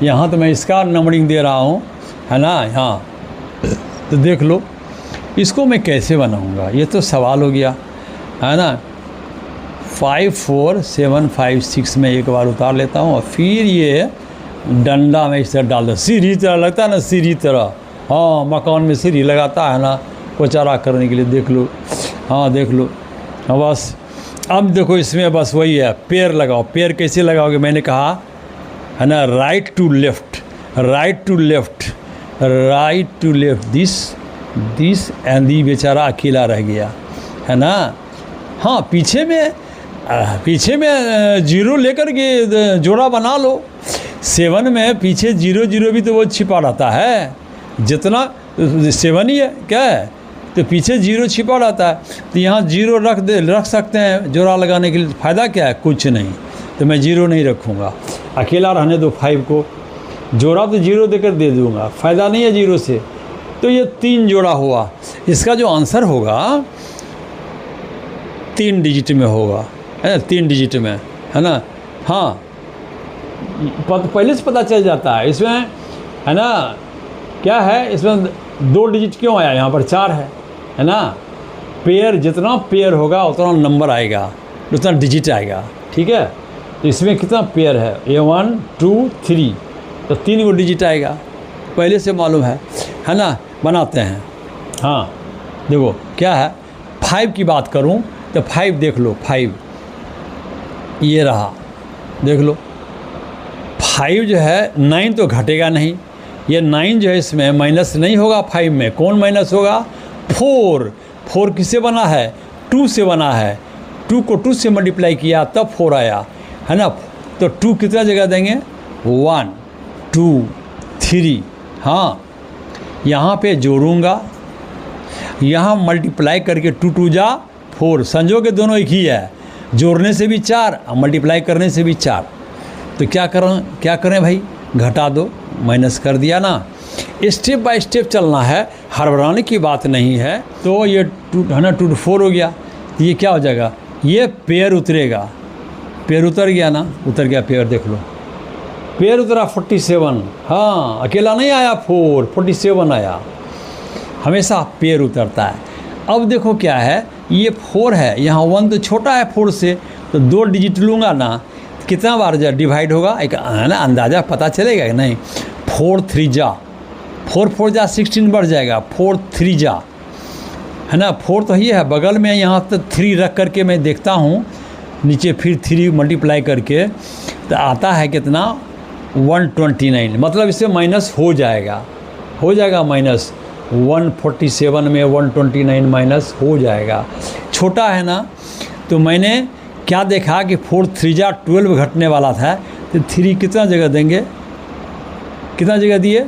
यहाँ तो मैं इसका नंबरिंग दे रहा हूँ, है ना। हाँ तो देख लो इसको मैं कैसे बनाऊँगा, ये तो सवाल हो गया, है ना। 54756 में एक बार उतार लेता हूँ और फिर ये डंडा में इस तरह डाल दो, सीढ़ी तरह लगता है ना, सीढ़ी तरह, हाँ मकान में सीढ़ी लगाता है ना कोचारा करने के लिए, देख लो। हाँ देख लो, हाँ बस अब देखो इसमें बस वही है, पेड़ लगाओ। पेड़ कैसे लगाओगे, मैंने कहा है ना, right to left, right to left, right to left, this and दी बेचारा अकेला रह गया, है ना। हाँ पीछे में 0 लेकर के जोड़ा बना लो। 7 में पीछे 0 0 भी तो वो छिपा रहता है, जितना 7 ही है क्या है, तो पीछे 0 छिपा रहता है, तो यहाँ 0 रख सकते हैं जोड़ा लगाने के लिए। फ़ायदा क्या है, कुछ नहीं, तो मैं 0 नहीं रखूँगा, अकेला रहने दो 5 को, जोड़ा तो 0 देकर दे दूँगा, फ़ायदा नहीं है 0 से। तो ये 3 जोड़ा हुआ, इसका जो आंसर होगा 3 डिजिट में होगा, है ना, 3 डिजिट में, है ना। हाँ पहले से पता चल जाता है इसमें, है ना। क्या है इसमें 2 डिजिट क्यों आया, यहाँ पर 4 है ना। पेयर जितना पेयर होगा उतना नंबर आएगा, उतना डिजिट आएगा, ठीक है। तो इसमें कितना पेयर है, A1 2 3, तो 3 को डिजिट आएगा, पहले से मालूम है ना। बनाते हैं। हाँ देखो क्या है, 5 की बात करूँ तो 5 देख लो, 5 ये रहा, देख लो 5 जो है 9 तो घटेगा नहीं, ये 9 जो है इसमें माइनस नहीं होगा। 5 में कौन माइनस होगा, 4 किससे बना है, 2 से बना है, 2 को 2 से मल्टीप्लाई किया तब 4 आया, है ना। तो 2 कितना जगह देंगे, 1 2 3। हाँ यहाँ पे जोड़ूंगा, यहाँ मल्टीप्लाई करके 2 2 जा 4, संजो के दोनों एक ही है, जोड़ने से भी 4 और मल्टीप्लाई करने से भी 4। तो क्या करें भाई, घटा दो, माइनस कर दिया ना। स्टेप बाय स्टेप चलना है, हड़बड़ाने की बात नहीं है। तो ये 2 है ना 2 to 4 हो गया, तो ये क्या हो जाएगा, ये पेयर उतरेगा, पेयर उतर गया ना, उतर गया पेयर, देख लो पेयर उतरा 47। हाँ अकेला नहीं आया 4, 47 आया, हमेशा पेयर उतरता है। अब देखो क्या है, ये 4 है, यहाँ 1 तो छोटा है 4 से, तो 2 डिजिट लूँगा ना, कितना बार डिवाइड होगा, एक है ना अंदाज़ा पता चलेगा कि नहीं। 4 3 जा, 4 4 जा 16 बढ़ जाएगा, 4 3 जा, है ना। 4 तो ये है बगल में, यहाँ तक 3 रख करके मैं देखता हूँ नीचे, फिर 3 मल्टीप्लाई करके तो आता है कितना 129, मतलब इससे माइनस हो जाएगा माइनस 147 में 129 माइनस हो जाएगा, छोटा है ना। तो मैंने क्या देखा कि 4 3 जा 12 घटने वाला था, तो 3 कितना जगह देंगे, कितना जगह दिए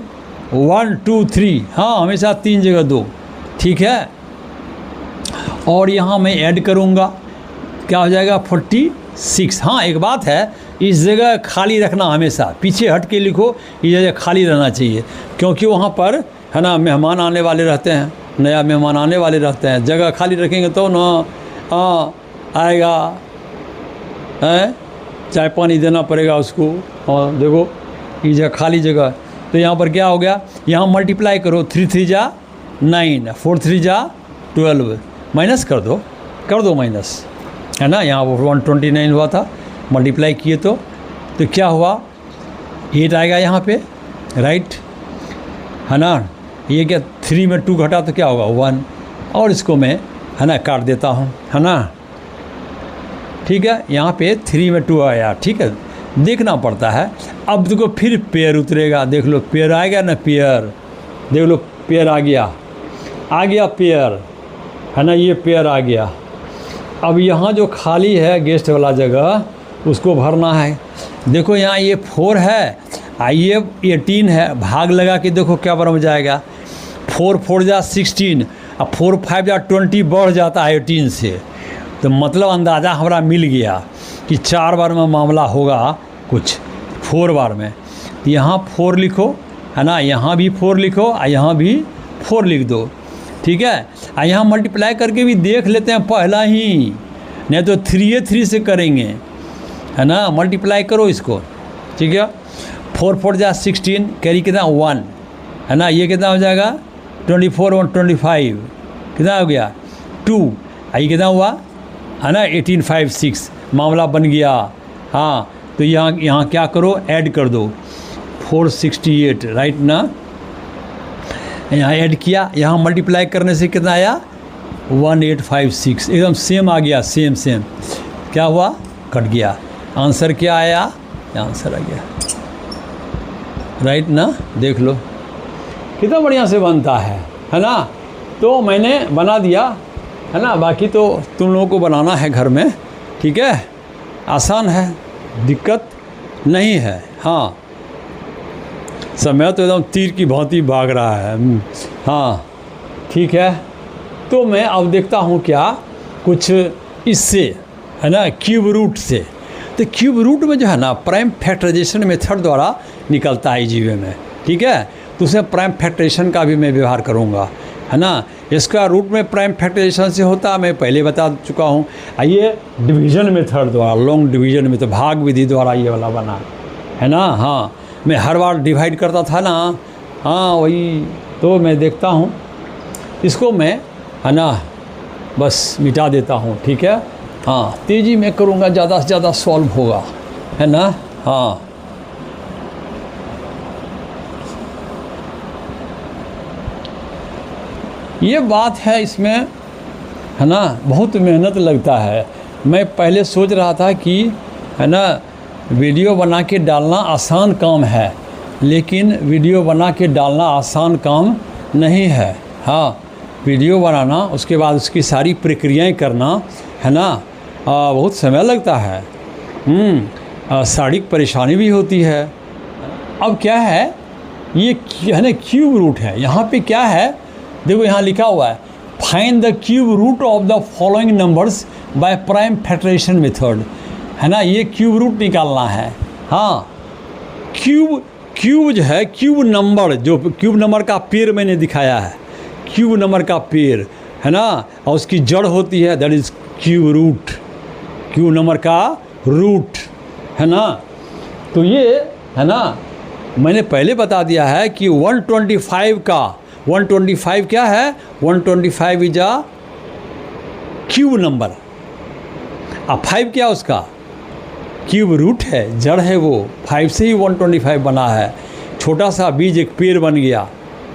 1 2 3, हाँ हमेशा 3 जगह दो, ठीक है। और यहाँ मैं ऐड करूँगा, क्या हो जाएगा 46। हाँ एक बात है, इस जगह खाली रखना, हमेशा पीछे हट के लिखो, ये जगह खाली रहना चाहिए, क्योंकि वहाँ पर है ना मेहमान आने वाले रहते हैं, नया मेहमान आने वाले रहते हैं, जगह खाली रखेंगे तो ना आएगा, है चाय पानी देना पड़ेगा उसको। और देखो ये जगह खाली जगह, तो यहाँ पर क्या हो गया, यहाँ मल्टीप्लाई करो, 3 3 जा 9, 4 3 जा 12, माइनस कर दो माइनस, है ना। यहाँ 129 हुआ था, मल्टीप्लाई किए तो क्या हुआ 8 आएगा यहाँ पे, राइट, है ना। ये क्या 3 में 2 घटा तो क्या होगा 1, और इसको मैं है ना काट देता हूँ, है ना, ठीक है। यहाँ पे 3 में 2 आया, ठीक है, देखना पड़ता है। अब देखो फिर पेयर उतरेगा, देख लो पेयर आएगा ना, पेयर देख लो, पेयर आ गया पेयर, है ना, ये पेयर आ गया। अब यहाँ जो खाली है गेस्ट वाला जगह उसको भरना है। देखो यहाँ ये 4 है, ये 18 है, भाग लगा के देखो क्या बन जाएगा, 4 4 जा 16, अब 4 5 जा 20 बढ़ जाता है 18 से, तो मतलब अंदाज़ा हमारा मिल गया कि 4 बार में मामला होगा कुछ, 4 बार में। तो यहाँ 4 लिखो, है ना, यहाँ भी 4 लिखो और यहाँ भी 4 लिख दो, ठीक है। यहाँ मल्टीप्लाई करके भी देख लेते हैं पहला ही, नहीं तो 3 से करेंगे, है ना, मल्टीप्लाई करो इसको, ठीक है। 4 4 जा 16, कैरी कितना 1, है ना, ये कितना हो जाएगा 24 और 25, कितना हो गया 2, ये कितना हुआ, है ना 18 5 6, मामला बन गया। हाँ तो यहाँ क्या करो, ऐड कर दो 468, राइट ना, यहाँ ऐड किया, यहाँ मल्टीप्लाई करने से कितना आया 1856, एकदम सेम आ गया, सेम क्या हुआ, कट गया, आंसर क्या आया, आंसर आ गया, राइट ना। देख लो कितना बढ़िया से बनता है ना। तो मैंने बना दिया, है ना, बाकी तो तुम लोगों को बनाना है घर में, ठीक है, आसान है, दिक्कत नहीं है। हाँ समय तो एकदम तीर की भांति भाग रहा है, हाँ ठीक है। तो मैं अब देखता हूँ क्या कुछ इससे, है ना, क्यूब रूट से। तो क्यूब रूट में जो है ना प्राइम फैक्टराइजेशन मेथड द्वारा निकलता है जीवे में, ठीक है। तो उसमें प्राइम फैक्टराइजेशन का भी मैं व्यवहार करूँगा, है ना। इसका रूट में प्राइम फैक्टराइजेशन से होता मैं पहले बता चुका हूँ। ये डिवीजन मेथड द्वारा, लॉन्ग डिवीजन में तो भाग विधि द्वारा ये वाला बना, है ना। हाँ मैं हर बार डिवाइड करता था ना, हाँ वही, तो मैं देखता हूँ इसको मैं, है ना, बस मिटा देता हूँ, ठीक है। हाँ तेज़ी में करूँगा, ज़्यादा से ज़्यादा सॉल्व होगा, है ना। हाँ ये बात है, इसमें है ना बहुत मेहनत लगता है। मैं पहले सोच रहा था कि है ना वीडियो बना के डालना आसान काम है, लेकिन वीडियो बना के डालना आसान काम नहीं है। हाँ वीडियो बनाना, उसके बाद उसकी सारी प्रक्रियाएं करना, है ना, बहुत समय लगता है, शारीरिक परेशानी भी होती है। अब क्या है, ये है ना क्यूब रूट है, यहाँ पे क्या है देखो, यहाँ लिखा हुआ है find the cube root of the following numbers by prime factorization method, है ना, ये क्यूब रूट निकालना है। हाँ क्यूब जो है, क्यूब नंबर, जो क्यूब नंबर का पेड़ मैंने दिखाया है, क्यूब नंबर का पेड़, है ना, और उसकी जड़ होती है, that is cube root, cube number का रूट, है ना। तो ये है ना मैंने पहले बता दिया है कि 125 का 125 क्या है, 125 इज अ क्यूब नंबर, अब 5 क्या उसका क्यूब रूट है, जड़ है वो, 5 से ही 125 बना है। छोटा सा बीज एक पेड़ बन गया,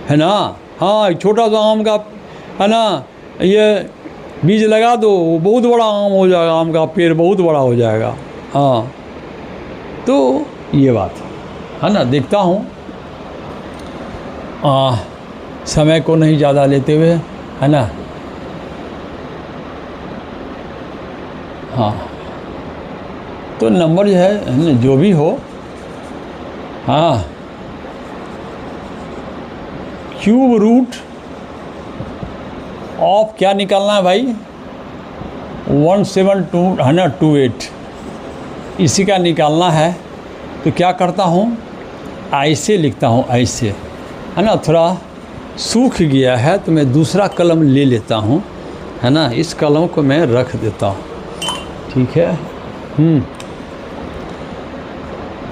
है ना। हाँ छोटा सा आम का, है ना, ये बीज लगा दो, वो बहुत बड़ा आम हो जाएगा, आम का पेड़ बहुत बड़ा हो जाएगा। हाँ तो ये बात है ना। देखता हूँ समय को नहीं ज़्यादा लेते हुए, है ना। हाँ, तो नंबर जो है जो भी हो, हाँ, क्यूब रूट ऑफ क्या निकालना है भाई, 17228 इसी का निकालना है। तो क्या करता हूँ, ऐसे लिखता हूँ, ऐसे, है ना। थोड़ा सूख गया है तो मैं दूसरा कलम ले लेता हूँ, है ना। इस कलम को मैं रख देता हूँ, ठीक है।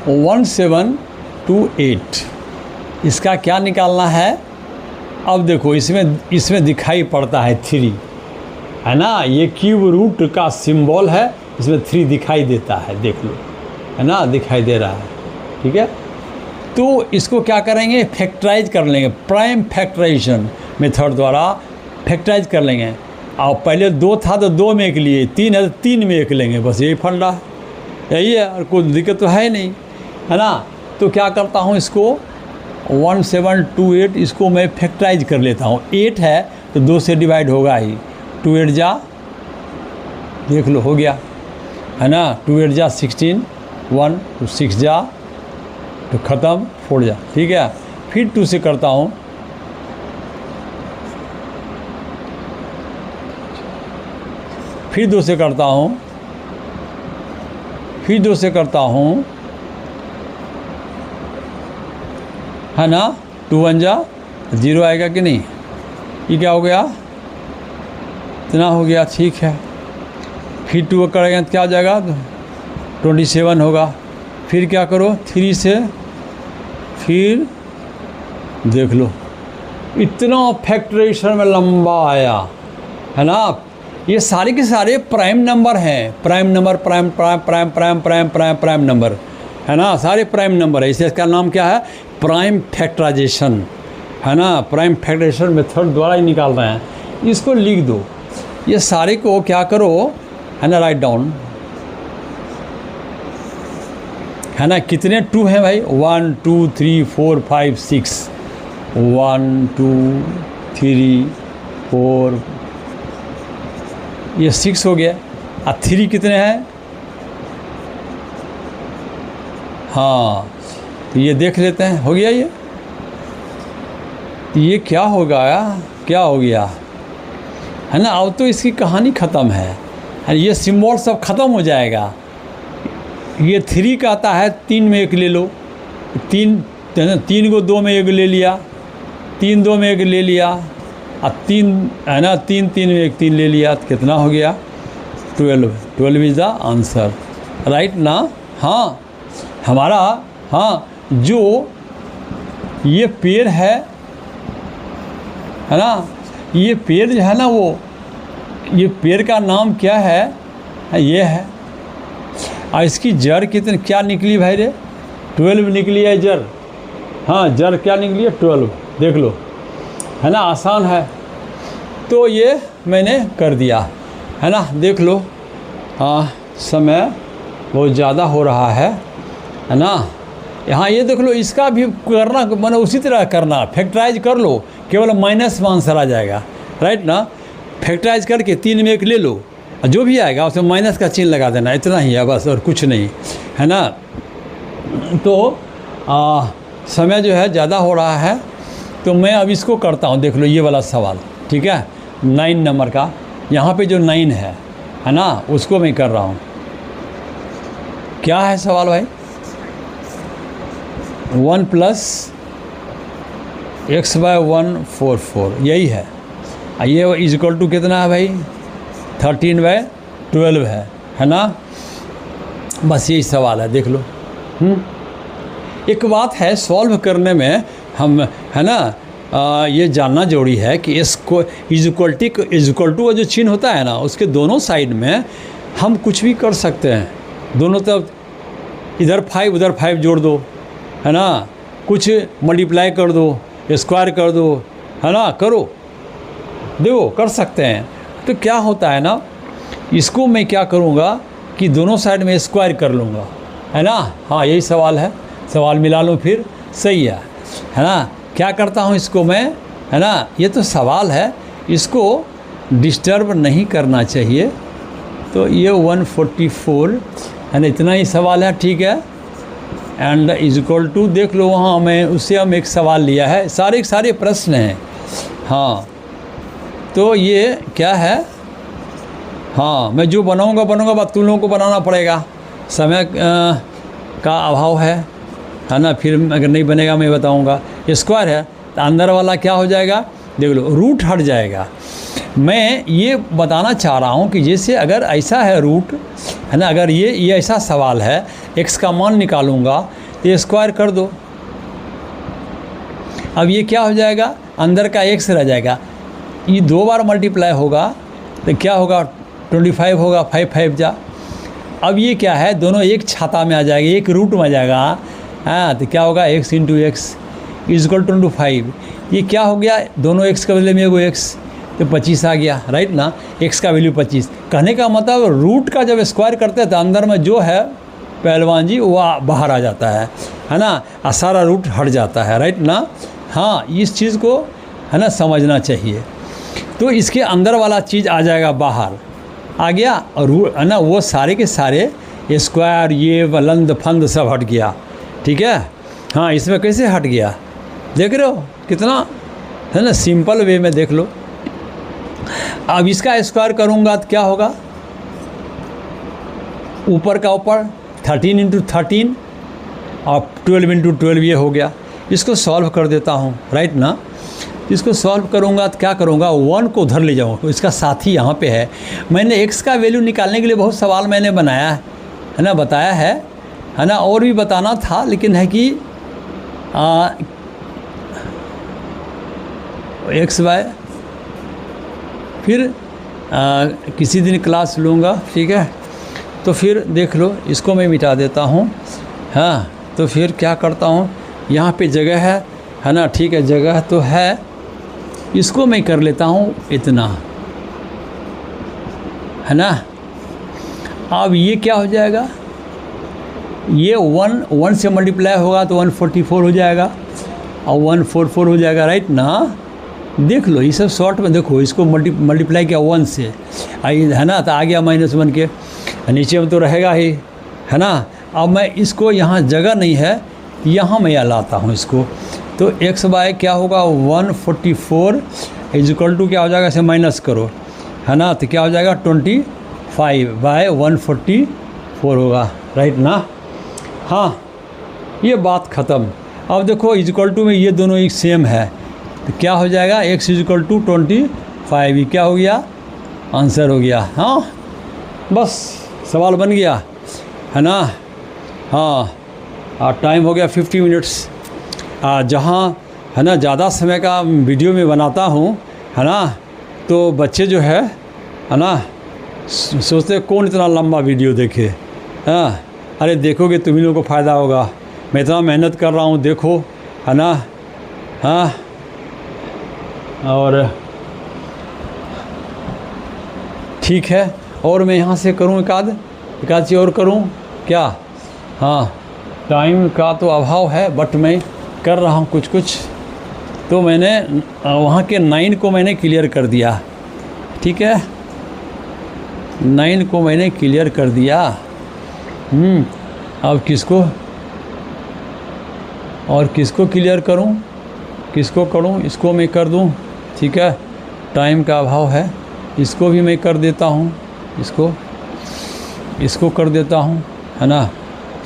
1728 इसका क्या निकालना है। अब देखो इसमें दिखाई पड़ता है 3, है ना। ये क्यूब रूट का सिंबल है, इसमें 3 दिखाई देता है, देख लो, है ना, दिखाई दे रहा है, ठीक है। तो इसको क्या करेंगे, फैक्टराइज कर लेंगे, प्राइम फैक्टराइजेशन मेथड द्वारा फैक्टराइज कर लेंगे। और पहले 2 था तो 2 में एक लिए, 3 है तो 3 में एक लेंगे, बस यही फंडा है, यही है, और कोई दिक्कत तो है नहीं, है ना। तो क्या करता हूँ, इसको 1728 इसको मैं फैक्टराइज कर लेता हूँ। 8 है तो 2 से डिवाइड होगा ही, 2 8 जा, देख लो हो गया, है ना। 2 8 जा 16, 1 तो 6 जा तो ख़त्म, 4 जा, ठीक है। फिर 2 से करता हूँ, फिर 2 से करता हूँ, फिर 2 से करता हूँ, है ना। 2 1 जा 0 आएगा कि नहीं, ये क्या हो गया, इतना हो गया, ठीक है। फिर 2 करेंगे तो क्या हो जाएगा, 27 होगा। फिर क्या करो, 3 से, फिर देख लो इतना फैक्टराइजेशन में लंबा आया, है ना। ये सारे के सारे प्राइम नंबर हैं, prime number, prime prime prime prime prime prime prime number, है ना, सारे प्राइम नंबर है। इसका नाम क्या है, प्राइम फैक्टराइजेशन, है ना। प्राइम फैक्टराइजेशन मेथड द्वारा ही निकाल रहे हैं, इसको लिख दो। ये सारे को क्या करो, है ना, राइट डाउन, है ना। कितने 2 हैं भाई, 1 2 3 4 5 6, 1 2 3 4, ये 6 हो गया। और 3 कितने हैं, हाँ, तो ये देख लेते हैं, हो गया ये। ये क्या होगा, क्या हो गया, है ना। अब तो इसकी कहानी ख़त्म है, ये सिंबल सब ख़त्म हो जाएगा। ये 3 का आता है 3 में एक ले लो, 3 को 2 में एक ले लिया, 3 2 में एक ले लिया, और 3 है ना, 3 3 में एक 3 ले लिया, तो कितना हो गया, 12 इज़ द आंसर, राइट ना। हाँ, हमारा, हाँ, जो ये पेड़ है ना, ये पेड़ जो है ना, वो ये पेड़ का नाम क्या है, ये है। और इसकी जड़ कितनी क्या निकली भाई रे, 12 निकली है जड़, हाँ, जड़ क्या निकली है, 12, देख लो, है ना, आसान है। तो ये मैंने कर दिया, है ना, देख लो। हाँ, समय बहुत ज़्यादा हो रहा है ना। यहाँ ये देख लो, इसका भी करना, मैंने उसी तरह करना, फैक्टराइज कर लो, केवल माइनस में आंसर आ जाएगा, राइट ना। फैक्टराइज करके 3 में एक ले लो, जो भी आएगा उसमें माइनस का चिन्ह लगा देना, इतना ही है बस, और कुछ नहीं, है ना। तो समय जो है ज़्यादा हो रहा है, तो मैं अब इसको करता हूँ, देख लो ये वाला सवाल, ठीक है, 9 नंबर का। यहाँ पे जो 9 है ना, उसको मैं कर रहा हूँ। क्या है सवाल भाई, 1 + x/1 4 4, यही है। ये इक्वल टू कितना है भाई, 13/12 है ना। बस यही सवाल है, देख लो। एक बात है, सॉल्व करने में हम, है ना, ये जानना जरूरी है कि इसको इक्वल टू का जो चिन्ह होता है ना, उसके दोनों साइड में हम कुछ भी कर सकते हैं। दोनों तरफ इधर 5 उधर 5 जोड़ दो, है ना, कुछ मल्टीप्लाई कर दो, स्क्वायर कर दो, है ना, करो, देखो कर सकते हैं। तो क्या होता है ना, इसको मैं क्या करूँगा कि दोनों साइड में स्क्वायर कर लूँगा, है ना। हाँ यही सवाल है, सवाल मिला लूँ फिर, सही है ना। क्या करता हूँ इसको मैं, है ना, ये तो सवाल है, इसको डिस्टर्ब नहीं करना चाहिए। तो ये 144 है ना, इतना ही सवाल है, ठीक है। एंड इज इक्वल टू, देख लो वहाँ मैं उससे हम एक सवाल लिया है, सारे प्रश्न हैं। हाँ तो ये क्या है, हाँ मैं जो बनाऊँगा बात तुम लोगों को बनाना पड़ेगा, समय का अभाव है ना। फिर अगर नहीं बनेगा मैं बताऊँगा। स्क्वायर है तो अंदर वाला क्या हो जाएगा, देख लो रूट हट जाएगा। मैं ये बताना चाह रहा हूँ कि जैसे अगर ऐसा है रूट, है ना, अगर ये ऐसा सवाल है, x का मान निकालूंगा तो ये स्क्वायर कर दो। अब ये क्या हो जाएगा, अंदर का x रह जाएगा, ये 2 बार मल्टीप्लाई होगा तो क्या होगा, 25 होगा, 5 5 जा। अब ये क्या है, दोनों एक छाता में आ जाएगा, एक रूट में आ जाएगा। हाँ तो क्या होगा, x into x is equal to 5। ये क्या हो गया, दोनों x के बदले में एगो x, तो 25 आ गया, राइट ना। x का वैल्यू 25। कहने का मतलब रूट का जब स्क्वायर करते हैं तो अंदर में जो है पहलवान जी वो बाहर आ जाता है ना, सारा रूट हट जाता है, राइट ना। हाँ इस चीज़ को है ना समझना चाहिए। तो इसके अंदर वाला चीज़ आ जाएगा बाहर, आ गया, और है ना वो सारे के सारे स्क्वायर ये लंद फंद सब हट गया, ठीक है। हाँ इसमें कैसे हट गया, देख रहे हो कितना है ना, सिंपल वे में देख लो। अब इसका स्क्वायर करूँगा तो क्या होगा, ऊपर का ऊपर 13 इंटू 13 और 12 इंटू 12 ये हो गया। इसको सॉल्व कर देता हूँ, राइट ना। इसको सॉल्व करूँगा तो क्या करूँगा, 1 को उधर ले जाऊँगा, इसका साथी यहाँ पे है। मैंने x का वैल्यू निकालने के लिए बहुत सवाल मैंने बनाया है ना, बताया है ना, और भी बताना था लेकिन है कि एक्स वाई फिर किसी दिन क्लास लूँगा, ठीक है। तो फिर देख लो इसको मैं मिटा देता हूँ। हाँ तो फिर क्या करता हूँ, यहाँ पे जगह है ना, ठीक है जगह तो है, इसको मैं कर लेता हूँ इतना, है ना। अब ये क्या हो जाएगा, ये 1 से मल्टीप्लाई होगा तो 144 हो जाएगा और 144 हो जाएगा, राइट ना। देख लो ये सब शॉर्ट में देखो, इसको मल्टीप्लाई किया 1 से, है ना, तो आ गया -1 के, नीचे में तो रहेगा ही, है ना। अब मैं इसको यहाँ जगह नहीं है, यहाँ मैं लाता हूँ इसको, तो x बाय क्या होगा 144 इज इक्वल टू क्या हो जाएगा, इसे माइनस करो, है ना, तो क्या हो जाएगा 25 बाय 144 होगा, राइट ना। हाँ ये बात ख़त्म। अब देखो इज इक्वल टू में ये दोनों एक सेम है, तो क्या हो जाएगा x इज इक्वल टू 25, ये क्या हो गया, आंसर हो गया। हाँ बस सवाल बन गया, है ना। हाँ टाइम हो गया 50 मिनट्स। जहाँ है ना ज़्यादा समय का वीडियो में बनाता हूँ, है ना, तो बच्चे जो है ना सोचते कौन इतना लंबा वीडियो देखे। हाँ अरे देखोगे तुम्हीं लोगों को फ़ायदा होगा, मैं इतना मेहनत कर रहा हूँ देखो, है ना। हाँ और ठीक है, और मैं यहाँ से करूँ एक आध चीज़ और करूँ क्या। हाँ टाइम का तो अभाव है बट मैं कर रहा हूँ कुछ। तो मैंने वहाँ के 9 को मैंने क्लियर कर दिया, ठीक है, 9 को मैंने क्लियर कर दिया। अब किसको और किसको क्लियर करूँ, किसको करूँ, इसको मैं कर दूँ, ठीक है, टाइम का अभाव है, इसको भी मैं कर देता हूँ, इसको कर देता हूँ, है ना,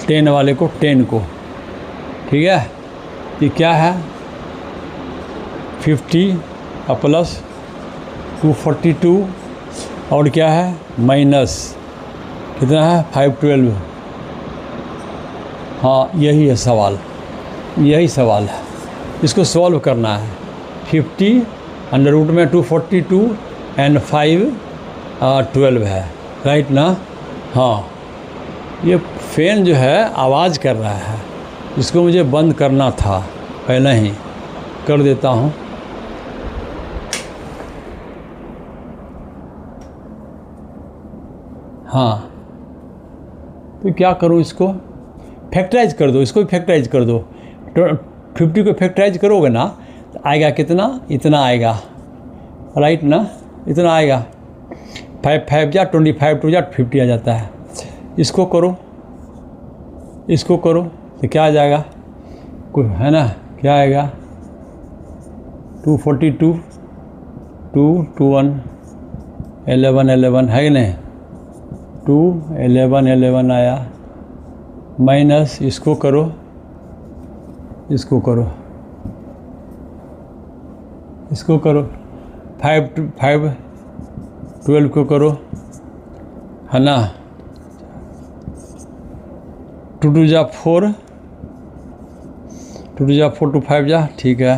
10 वाले को 10 को, ठीक है। ये क्या है 50 प्लस 242 और क्या है माइनस कितना है 512। हाँ यही है सवाल, यही सवाल है, इसको सॉल्व करना है। 50 अंडर रूट में 242 एंड 512 है, राइट ना। हाँ ये फ़ैन जो है आवाज़ कर रहा है, इसको मुझे बंद करना था, पहले ही कर देता हूँ। हाँ तो क्या करूँ इसको, फैक्टराइज कर दो, इसको भी फैक्टराइज कर दो। 50 को फैक्टराइज करोगे ना तो आएगा कितना, इतना आएगा, राइट ना, इतना आएगा। 5 5 जा 25 2 जा 50 आ जाता है। इसको करो, इसको करो तो क्या आ जाएगा, कुछ है ना, क्या आएगा 242 2 2 1 11 11 है कि नहीं, 2 11 11 आया, माइनस इसको करो, इसको करो, इसको करो, 5 5 12 को करो, है ना, 2 2 जा 4 2 2 जा 4 2 5 जा, ठीक है।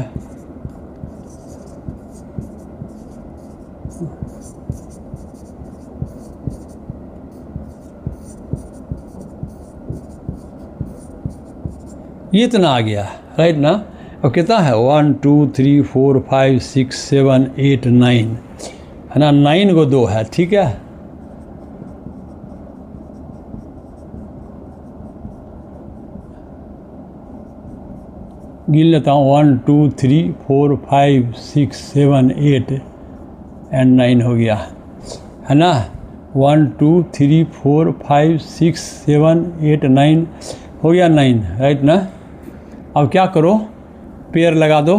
ये इतना आ गया, राइट ना। अब कितना है 1 2 3 4 5 6 7 8 9 है ना, 9 को 2 है, ठीक है। गिन लेता हूँ 1 2 3 4 5 6 7 8 एंड 9 हो गया, है ना। 1 2 3 4 5 6 7 8 9 हो गया 9, राइट ना। अब क्या करो, पेयर लगा दो,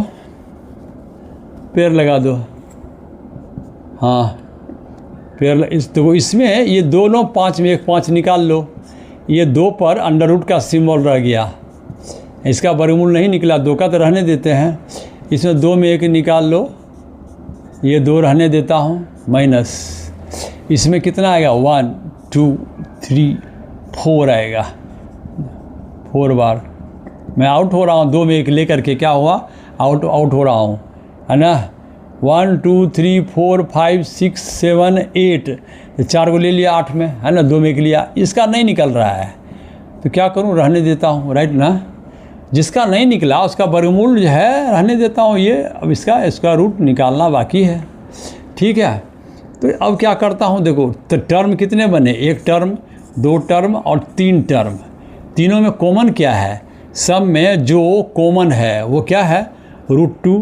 पेयर लगा दो, हाँ पेयर। तो इसमें ये दोनों 5 में एक 5 निकाल लो, ये 2 पर अंडर रूट का सिंबल रह गया, इसका वर्गमूल नहीं निकला, 2 का तो रहने देते हैं, इसमें 2 में 1 निकाल लो, ये 2 रहने देता हूँ, माइनस इसमें कितना आएगा 1 2 3 4 आएगा, 4 बार मैं आउट हो रहा हूँ, 2 में 1 लेकर के क्या हुआ, आउट हो रहा हूँ, है ना। 1 2 3 4 5 6 7 8 4 को ले लिया 8 में, है ना, 2 में 1 लिया, इसका नहीं निकल रहा है तो क्या करूँ, रहने देता हूँ, राइट ना। जिसका नहीं निकला उसका वर्गमूल जो है रहने देता हूँ, ये अब इसका रूट निकालना बाकी है, ठीक है। तो अब क्या करता हूँ, देखो तो टर्म कितने बने, 1 टर्म 2 टर्म और 3 टर्म, तीनों में कॉमन क्या है, सब में जो कॉमन है वो क्या है, √2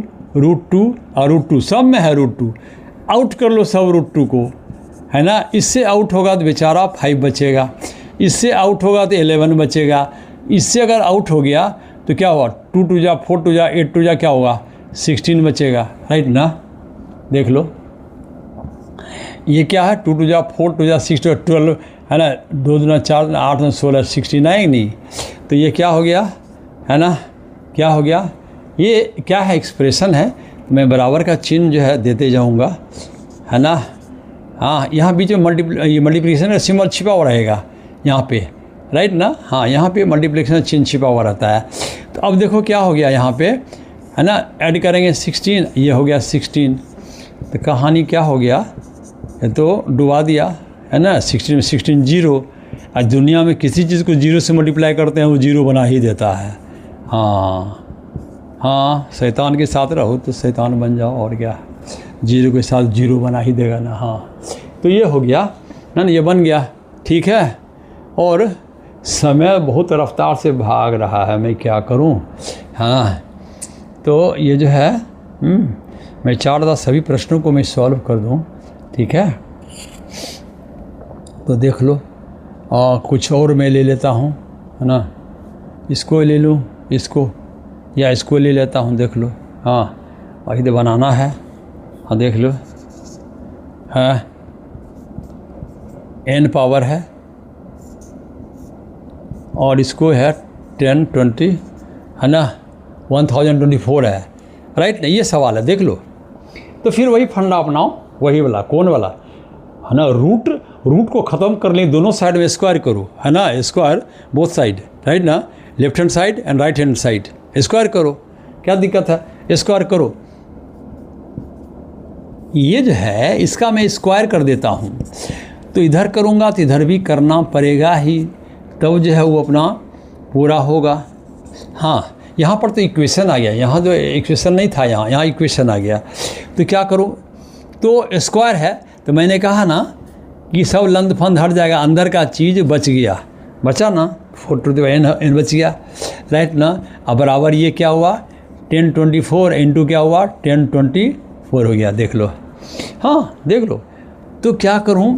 और √2, सब में है √2, आउट कर लो सब √2 को, है ना। इससे आउट होगा तो बेचारा 5 बचेगा, इससे आउट होगा तो 11 बचेगा, इससे अगर आउट हो गया तो क्या हुआ, 2 2 जा 4 2 जा 8 2 जा क्या होगा 16 बचेगा, राइट ना। देख लो ये क्या है, 2 2 जा 4 2 जा 6 12 है ना, 2 2 4 8 16 16 आएगी नहीं, तो ये क्या हो गया, है ना, क्या हो गया, ये क्या है, एक्सप्रेशन है, मैं बराबर का चिन्ह जो है देते जाऊंगा, है ना। हाँ यहाँ बीच में मल्टीप्लिकेशन का सिंबल छिपा हुआ रहेगा यहाँ पे, राइट ना, हाँ यहाँ पे मल्टीप्लिकेशन चिन्ह छिपा हुआ रहता है। तो अब देखो क्या हो गया यहाँ पे, है ना, ऐड करेंगे 16, ये हो गया 16, तो कहानी क्या हो गया, ये तो डुबा दिया, है ना। 16 में 16 0, आज दुनिया में किसी चीज़ को 0 से मल्टीप्लाई करते हैं वो 0 बना ही देता है। हाँ हाँ, शैतान के साथ रहो तो शैतान बन जाओ, और क्या, 0 के साथ 0 बना ही देगा ना। हाँ तो ये हो गया ना, ये बन गया, ठीक है। और समय बहुत रफ्तार से भाग रहा है, मैं क्या करूं। हाँ तो ये जो है मैं चाह रहा था सभी प्रश्नों को मैं सॉल्व कर दूं, ठीक है। तो देख लो, कुछ और मैं ले लेता हूं, है ना, इसको ले लूं, इसको या इसको ले लेता हूं, देख लो। हाँ वही तो बनाना है, हाँ देख लो, हाँ n पावर है और इसको है 10 20, है ना, 1024 है, राइट ना। ये सवाल है, देख लो। तो फिर वही फंडा अपनाओ, वही वाला, कौन वाला, है ना, रूट को ख़त्म कर लें, दोनों साइड में स्क्वायर करो, है ना, स्क्वायर बोथ साइड, राइट ना, left hand side and right hand side square करो, क्या दिक्कत है, स्क्वायर करो। ये जो है इसका मैं स्क्वायर कर देता हूँ, तो इधर करूँगा तो इधर भी करना पड़ेगा ही, तब जो है वो अपना पूरा होगा। हाँ यहाँ पर तो इक्वेशन आ गया, यहाँ जो इक्वेशन नहीं था, यहाँ इक्वेशन आ गया। तो क्या करूँ, तो स्क्वायर है, तो मैंने कहा ना कि सब लंद फंद हट जाएगा, अंदर का चीज़ बच गया, बचा ना, 4 टू द पावर n बच गया, राइट ना। अब बराबर ये क्या हुआ 1024 इंटू क्या हुआ 1024 हो गया, देख लो। हाँ देख लो। तो क्या करूँ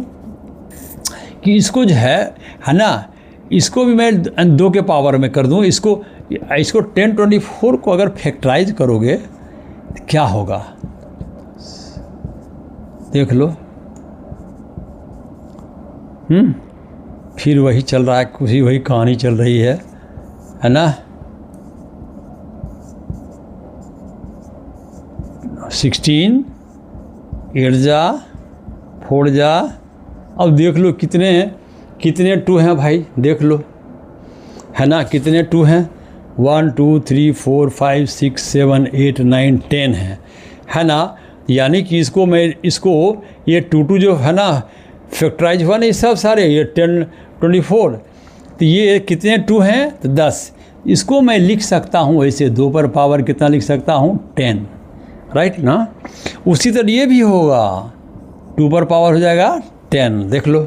कि इसको जो है ना, इसको भी मैं 2 के पावर में कर दूँ। इसको 1024 को अगर फैक्टराइज करोगे तो क्या होगा देख लो। फिर वही चल रहा है, वही कहानी चल रही है ना। 16 8 जा 4 जा। अब देख लो कितने 2 हैं भाई, देख लो है ना, कितने 2 हैं 1 2 3 4 5 6 7 8 9 10 है ना। यानी कि इसको ये 2 जो है ना फैक्टराइज हुआ ना, ये सब सारे ये 1024, तो ये कितने 2 हैं तो 10। इसको मैं लिख सकता हूँ ऐसे 2 पर पावर कितना लिख सकता हूँ 10, राइट ना। उसी तरह ये भी होगा 2 पर पावर हो जाएगा 10, देख लो,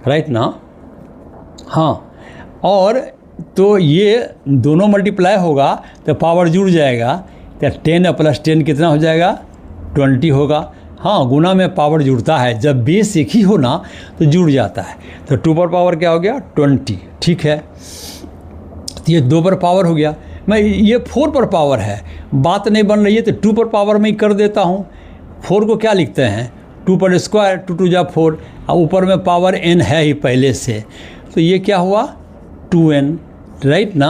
राइट ना। हाँ, और तो ये दोनों मल्टीप्लाई होगा तो पावर जुड़ जाएगा, तो 10 + 10 कितना हो जाएगा 20 होगा। हाँ, गुना में पावर जुड़ता है, जब बेस एक ही हो ना तो जुड़ जाता है। तो 2 पर पावर क्या हो गया 20, ठीक है। तो ये 2 पर पावर हो गया। मैं ये 4 पर पावर है, बात नहीं बन रही है तो 2 पर पावर में ही कर देता हूँ। 4 को क्या लिखते हैं 2 पर स्क्वायर, 2 2 जा 4, और ऊपर में पावर n है ही पहले से, तो ये क्या हुआ 2n, राइट ना।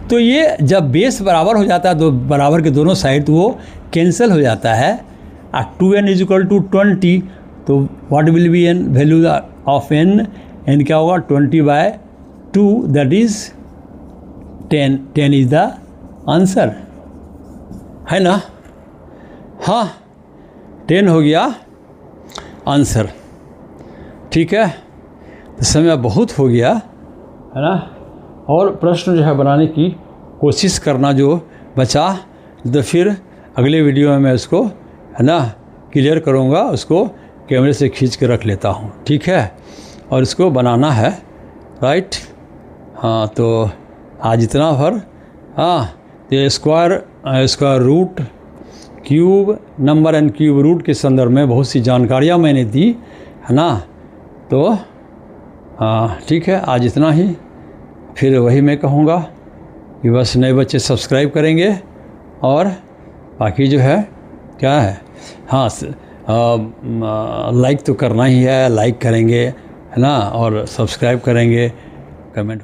तो ये जब बेस बराबर हो जाता है, दो बराबर के दोनों साइड, तो वो कैंसिल हो जाता है। 2n = 20, तो what will be n, value of n क्या होगा 20/2, that is 10 is the answer, है ना। हाँ 10 हो गया आंसर, ठीक है। तो समय बहुत हो गया है ना, और प्रश्न जो है बनाने की कोशिश करना जो बचा, तो फिर अगले वीडियो में मैं उसको है ना क्लियर करूँगा, उसको कैमरे से खींच के रख लेता हूँ, ठीक है। और इसको बनाना है, राइट। हाँ, तो आज इतना भर। हाँ, तो square root, cube, number and cube root के संदर्भ में बहुत सी जानकारियाँ मैंने दी है ना। तो हाँ ठीक है, आज इतना ही। फिर वही मैं कहूँगा कि बस नए बच्चे सब्सक्राइब करेंगे, और बाकी जो है क्या है, हाँ लाइक तो करना ही है, लाइक करेंगे है ना, और सब्सक्राइब करेंगे, कमेंट